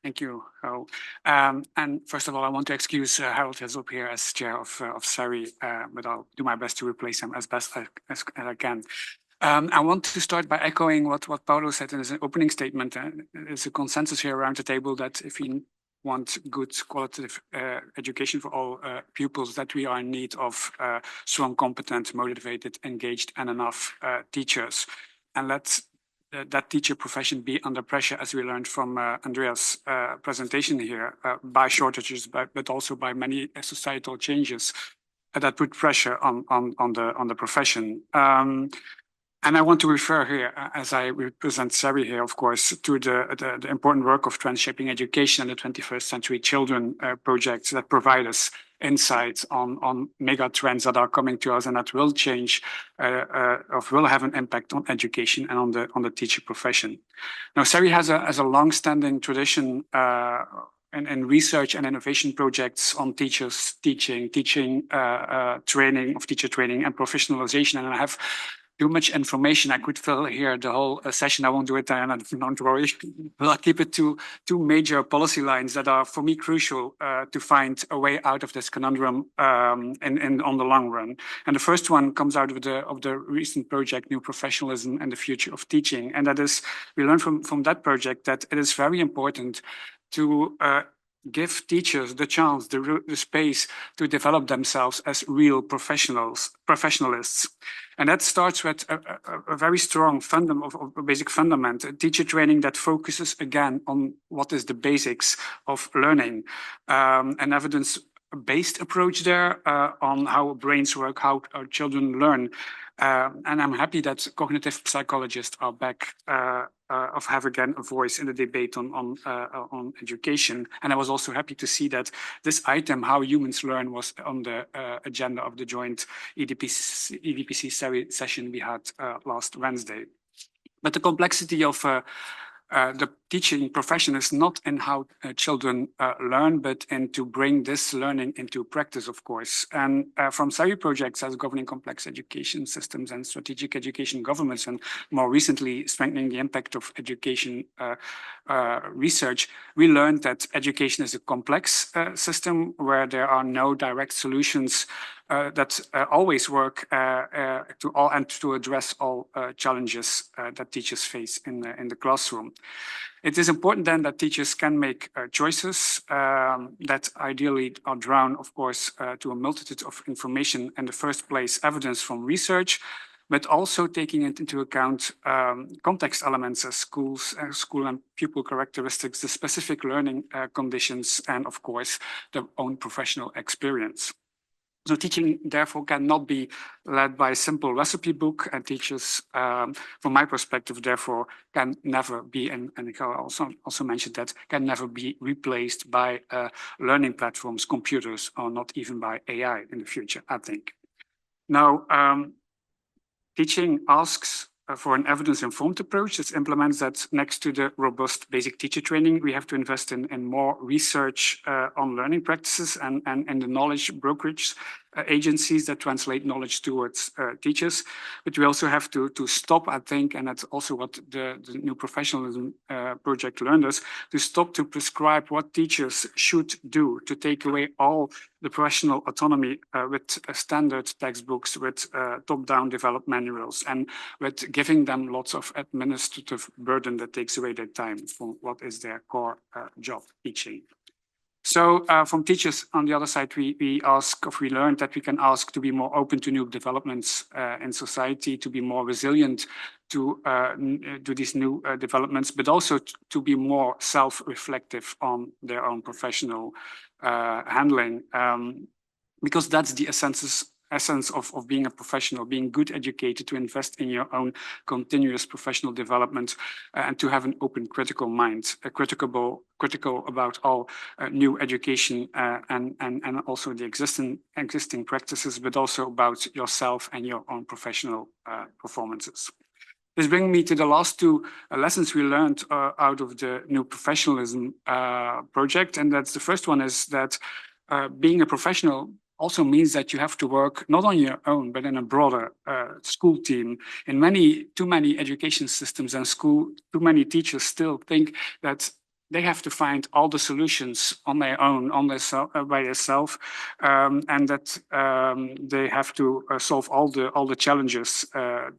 Thank you, Harold. And first of all, I want to excuse Harold Hislop here as chair of SARI, but I'll do my best to replace him as best as I can. I want to start by echoing what Paulo said in his opening statement. There's a consensus here around the table that if we want good qualitative education for all pupils, that we are in need of strong, competent, motivated, engaged, and enough teachers. And let that teacher profession be under pressure, as we learned from Andreas' presentation here, by shortages, but also by many societal changes that put pressure on the profession. And I want to refer here, as I represent SARI here, of course, to the important work of Reshaping Education and the 21st Century Children projects that provide us insights on mega trends that are coming to us and that will change, will have an impact on education and on the teacher profession. Now, SARI has a long-standing tradition in research and innovation projects on teachers, teaching, training of teacher training and professionalization, and I have too much information. I could fill here the whole session. I won't do it, Diana, don't worry. But I'll keep it to two major policy lines that are, for me, crucial to find a way out of this conundrum on the long run. And the first one comes out of the recent project, New Professionalism and the Future of Teaching. And that is, we learned from that project that it is very important to give teachers the chance, the space to develop themselves as real professionalists. And that starts with a very strong basic fundament, teacher training that focuses again on what is the basics of learning, an evidence-based approach there on how brains work, how our children learn. And I'm happy that cognitive psychologists are back have again a voice in the debate on education. And I was also happy to see that this item, how humans learn, was on the agenda of the joint EDPC session we had last Wednesday. But the complexity of the teaching profession is not in how children learn, but in to bring this learning into practice, of course. And from SARI projects as governing complex education systems and strategic education governments, and more recently strengthening the impact of education research, we learned that education is a complex system where there are no direct solutions that always work to address all challenges that teachers face in the classroom. It is important then that teachers can make choices that ideally are drawn, of course, to a multitude of information, in the first place, evidence from research, but also taking into account context elements as school and pupil characteristics, the specific learning conditions, and of course, their own professional experience. So teaching, therefore, cannot be led by a simple recipe book, and teachers, from my perspective, therefore, can never be, and I also mentioned that, can never be replaced by learning platforms, computers, or not even by AI in the future, I think. Now, teaching asks for an evidence-informed approach. This implements that next to the robust basic teacher training, we have to invest in more research on learning practices and the knowledge brokerage agencies that translate knowledge towards teachers. But we also have to stop, I think, and that's also what the New Professionalism project learned us, to stop to prescribe what teachers should do, to take away all the professional autonomy with standard textbooks, with top-down developed manuals, and with giving them lots of administrative burden that takes away their time from what is their core job, teaching. So from teachers on the other side, we learned that we can ask to be more open to new developments in society, to be more resilient to these new developments, but also to be more self-reflective on their own professional handling, because that's the essence of being a professional, being good educated, to invest in your own continuous professional development, and to have an open, critical mind, critical about all new education and also the existing practices, but also about yourself and your own professional performances. This brings me to the last two lessons we learned out of the New Professionalism project, and that's the first one is that being a professional also means that you have to work not on your own, but in a broader school team. In too many education systems and too many teachers still think that they have to find all the solutions on their own, by themselves, and that they have to solve all the challenges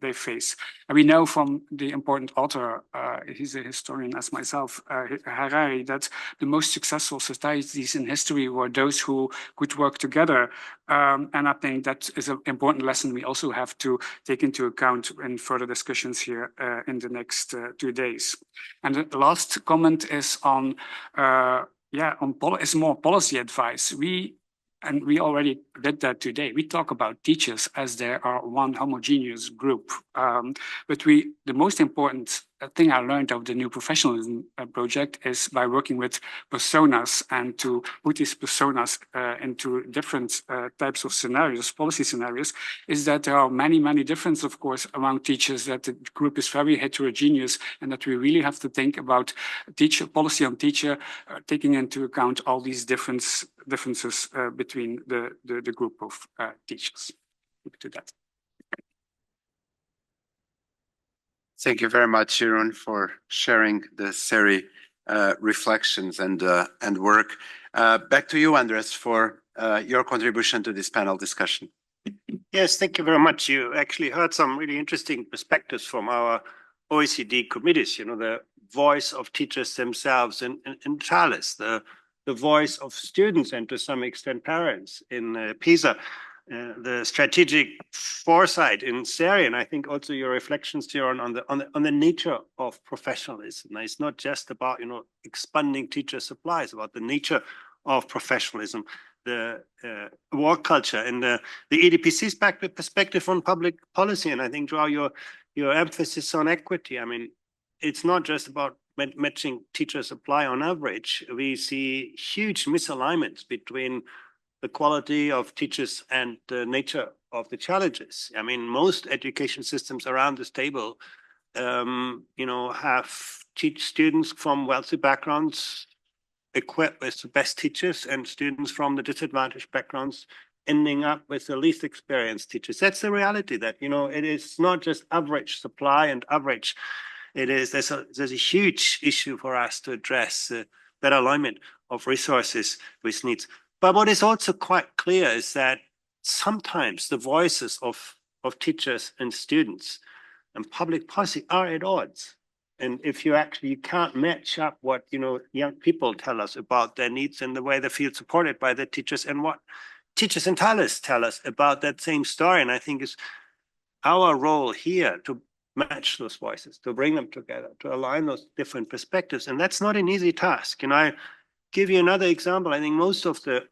they face. And we know from the important author, he's a historian as myself, Harari, that the most successful societies in history were those who could work together. And I think that is an important lesson we also have to take into account in further discussions here in the next 2 days. And the last comment is on more policy advice. We already did that today. We talk about teachers as they are one homogeneous group. But the most important thing I learned of the new professionalism project is by working with personas and to put these personas into different types of scenarios, policy scenarios, is that there are many, many differences, of course, among teachers, that the group is very heterogeneous, and that we really have to think about policy on teacher, taking into account all these differences between the group of teachers. To that. Thank you very much, Jeroen, for sharing the SERI reflections and work. Back to you, Andres, for your contribution to this panel discussion. Yes, thank you very much. You actually heard some really interesting perspectives from our OECD committees, the voice of teachers themselves in Thales, the voice of students and to some extent parents in PISA, the strategic foresight in SERI, and I think also your reflections here on the nature of professionalism. Now, it's not just about expanding teacher supply; it's about the nature of professionalism, the work culture, and the EDPC's perspective on public policy. And I think, Joao, your emphasis on equity. I mean, it's not just about matching teacher supply on average. We see huge misalignments between the quality of teachers and the nature of the challenges. I mean, most education systems around this table, teach students from wealthy backgrounds equipped with the best teachers, and students from the disadvantaged backgrounds ending up with the least experienced teachers. That's the reality. That it is not just average supply and average. There's a huge issue for us to address, better alignment of resources with needs. But what is also quite clear is that sometimes the voices of teachers and students and public policy are at odds. And if you can't match up what young people tell us about their needs and the way they feel supported by their teachers and what teachers in Thales tell us about that same story. And I think it's our role here to match those voices, to bring them together, to align those different perspectives. And that's not an easy task. I give you another example. I think most of the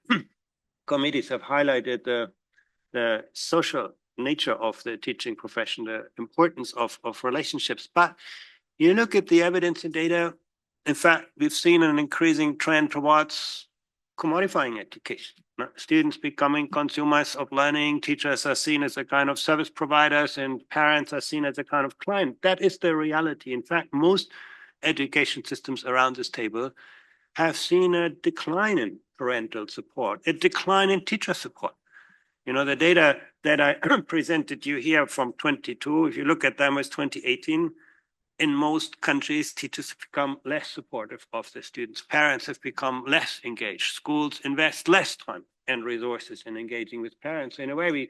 committees have highlighted the social nature of the teaching profession, the importance of relationships. But you look at the evidence and data, in fact, we've seen an increasing trend towards commodifying education. Students becoming consumers of learning, teachers are seen as a kind of service providers, and parents are seen as a kind of client. That is the reality. In fact, most education systems around this table have seen a decline in parental support, a decline in teacher support. The data that I presented you here from 22, if you look at them as 2018, in most countries, teachers have become less supportive of their students. Parents have become less engaged. Schools invest less time and resources in engaging with parents. In a way, we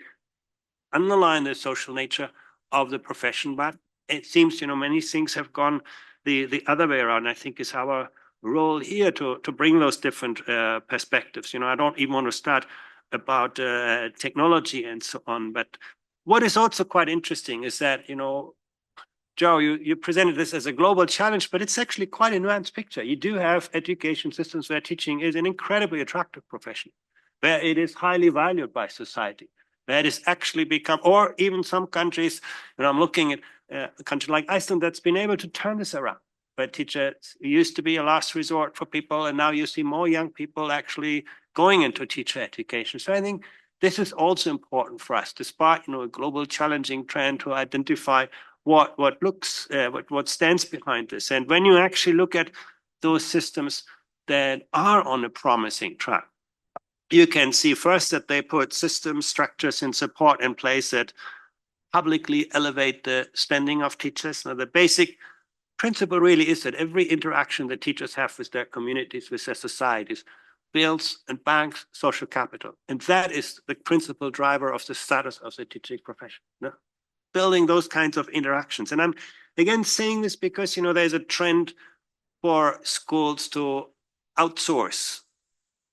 underline the social nature of the profession, but it seems, many things have gone the other way around. I think is our role here to bring those different perspectives. I don't even want to start about technology and so on. But what is also quite interesting is that, Joe, you presented this as a global challenge, but it's actually quite a nuanced picture. You do have education systems where teaching is an incredibly attractive profession, where it is highly valued by society, where it has actually become, or even some countries, I'm looking at a country like Iceland that's been able to turn this around, where teachers used to be a last resort for people, and now you see more young people actually going into teacher education. So I think this is also important for us, despite a global challenging trend, to identify what stands behind this. And when you actually look at those systems that are on a promising track, you can see first that they put systems, structures, and support in place that publicly elevate the standing of teachers. Now, the basic principle really is that every interaction that teachers have with their communities, with their societies, builds and banks social capital. And that is the principal driver of the status of the teaching profession. No? Building those kinds of interactions. And I'm again saying this because, there's a trend for schools to outsource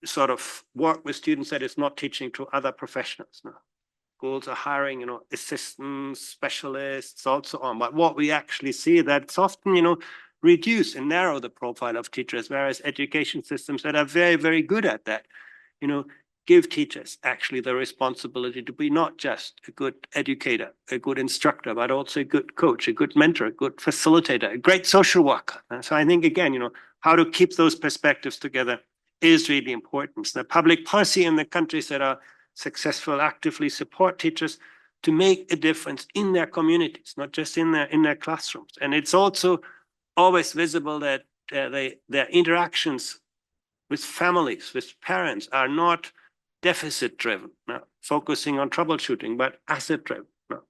sort of work with students that is not teaching to other professionals. No? Schools are hiring, assistants, specialists, also on. But what we actually see that it's often, reduce and narrow the profile of teachers, whereas education systems that are very, very good at that, give teachers actually the responsibility to be not just a good educator, a good instructor, but also a good coach, a good mentor, a good facilitator, a great social worker. And so I think, again, how to keep those perspectives together is really important. So the public policy in the countries that are successful actively support teachers to make a difference in their communities, not just in their classrooms. And it's also always visible that their interactions with families, with parents are not deficit driven, focusing on troubleshooting, but asset driven,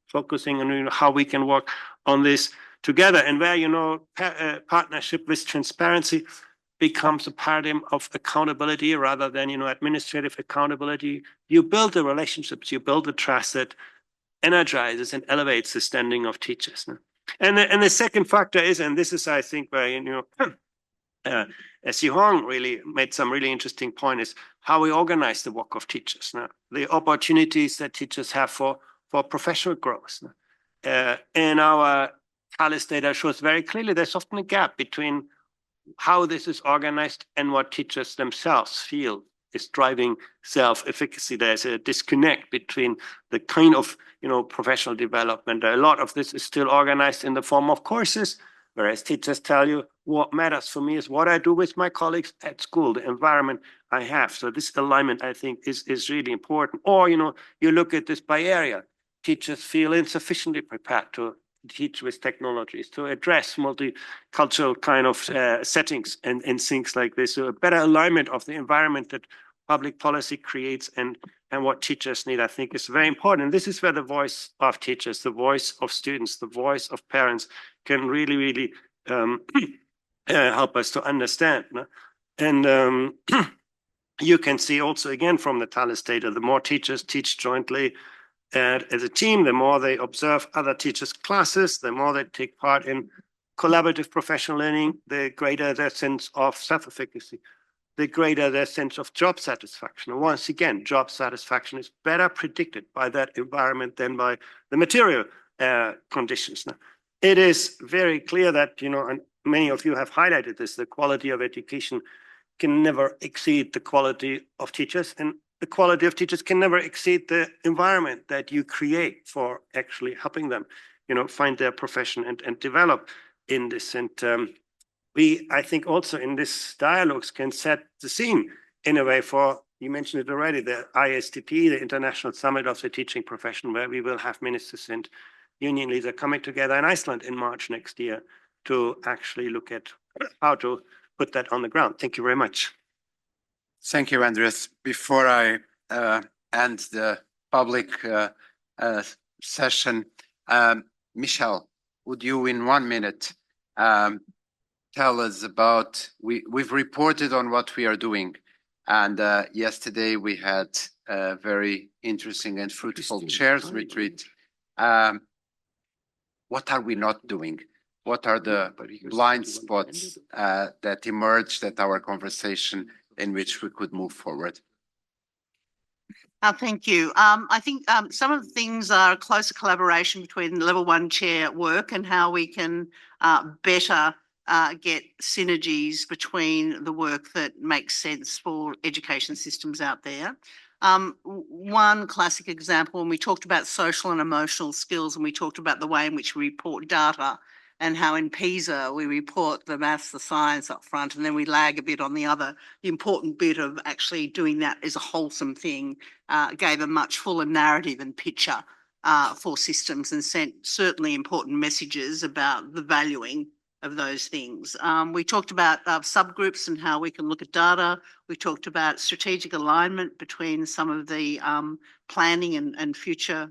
focusing on how we can work on this together. And where, partnership with transparency becomes a paradigm of accountability rather than, administrative accountability. You build the relationships, you build the trust that energizes and elevates the standing of teachers. And the second factor is, and this is, I think, where, Hong really made some really interesting point, is how we organize the work of teachers. The opportunities that teachers have for professional growth. And our TALIS data shows very clearly there's often a gap between how this is organized and what teachers themselves feel is driving self-efficacy. There's a disconnect between the kind of, professional development. A lot of this is still organized in the form of courses, whereas teachers tell you what matters for me is what I do with my colleagues at school, the environment I have. So this alignment, I think, is really important. Or, you look at this by area. Teachers feel insufficiently prepared to teach with technologies, to address multicultural kind of settings and things like this. So a better alignment of the environment that public policy creates and what teachers need, I think, is very important. And this is where the voice of teachers, the voice of students, the voice of parents can really, really help us to understand. And you can see also, again, from the TALIS data, the more teachers teach jointly and as a team, the more they observe other teachers' classes, the more they take part in collaborative professional learning, the greater their sense of self-efficacy, the greater their sense of job satisfaction. And once again, job satisfaction is better predicted by that environment than by the material conditions. Now, it is very clear that, and many of you have highlighted this, the quality of education can never exceed the quality of teachers, and the quality of teachers can never exceed the environment that you create for actually helping them, find their profession and develop in this. And we, I think, also in this dialogues can set the scene in a way for, you mentioned it already, the ISTP, the International Summit of the Teaching Profession, where we will have ministers and union leaders coming together in Iceland in March next year to actually look at how to put that on the ground. Thank you very much. Thank you, Andreas. Before I end the public session, Michelle, would you in 1 minute tell us about, we've reported on what we are doing, and yesterday we had a very interesting and fruitful chairs retreat. What are we not doing? What are the blind spots that emerged at our conversation in which we could move forward? Thank you. I think some of the things are closer collaboration between level 1 chair work and how we can better get synergies between the work that makes sense for education systems out there. One classic example, when we talked about social and emotional skills, and we talked about the way in which we report data, and how in PISA we report the maths, the science up front, and then we lag a bit on the other. The important bit of actually doing that as a wholesome thing gave a much fuller narrative and picture for systems, and sent certainly important messages about the valuing of those things. We talked about subgroups and how we can look at data. We talked about strategic alignment between some of the planning and future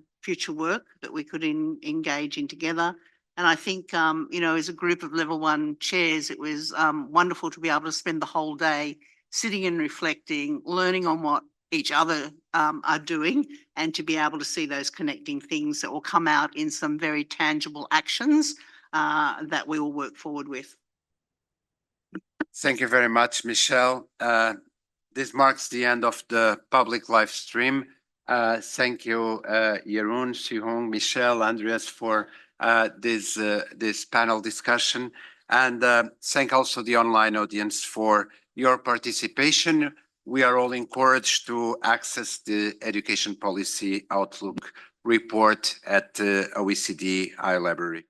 work that we could engage in together. And I think, you know, as a group of level 1 chairs, it was wonderful to be able to spend the whole day sitting and reflecting, learning on what each other are doing, and to be able to see those connecting things that will come out in some very tangible actions that we will work forward with. Thank you very much, Michelle. This marks the end of the public live stream. Thank you, Jeroen, Sihong, Michelle, Andreas, for this panel discussion. And thank also the online audience for your participation. We are all encouraged to access the Education Policy Outlook report at the OECD iLibrary.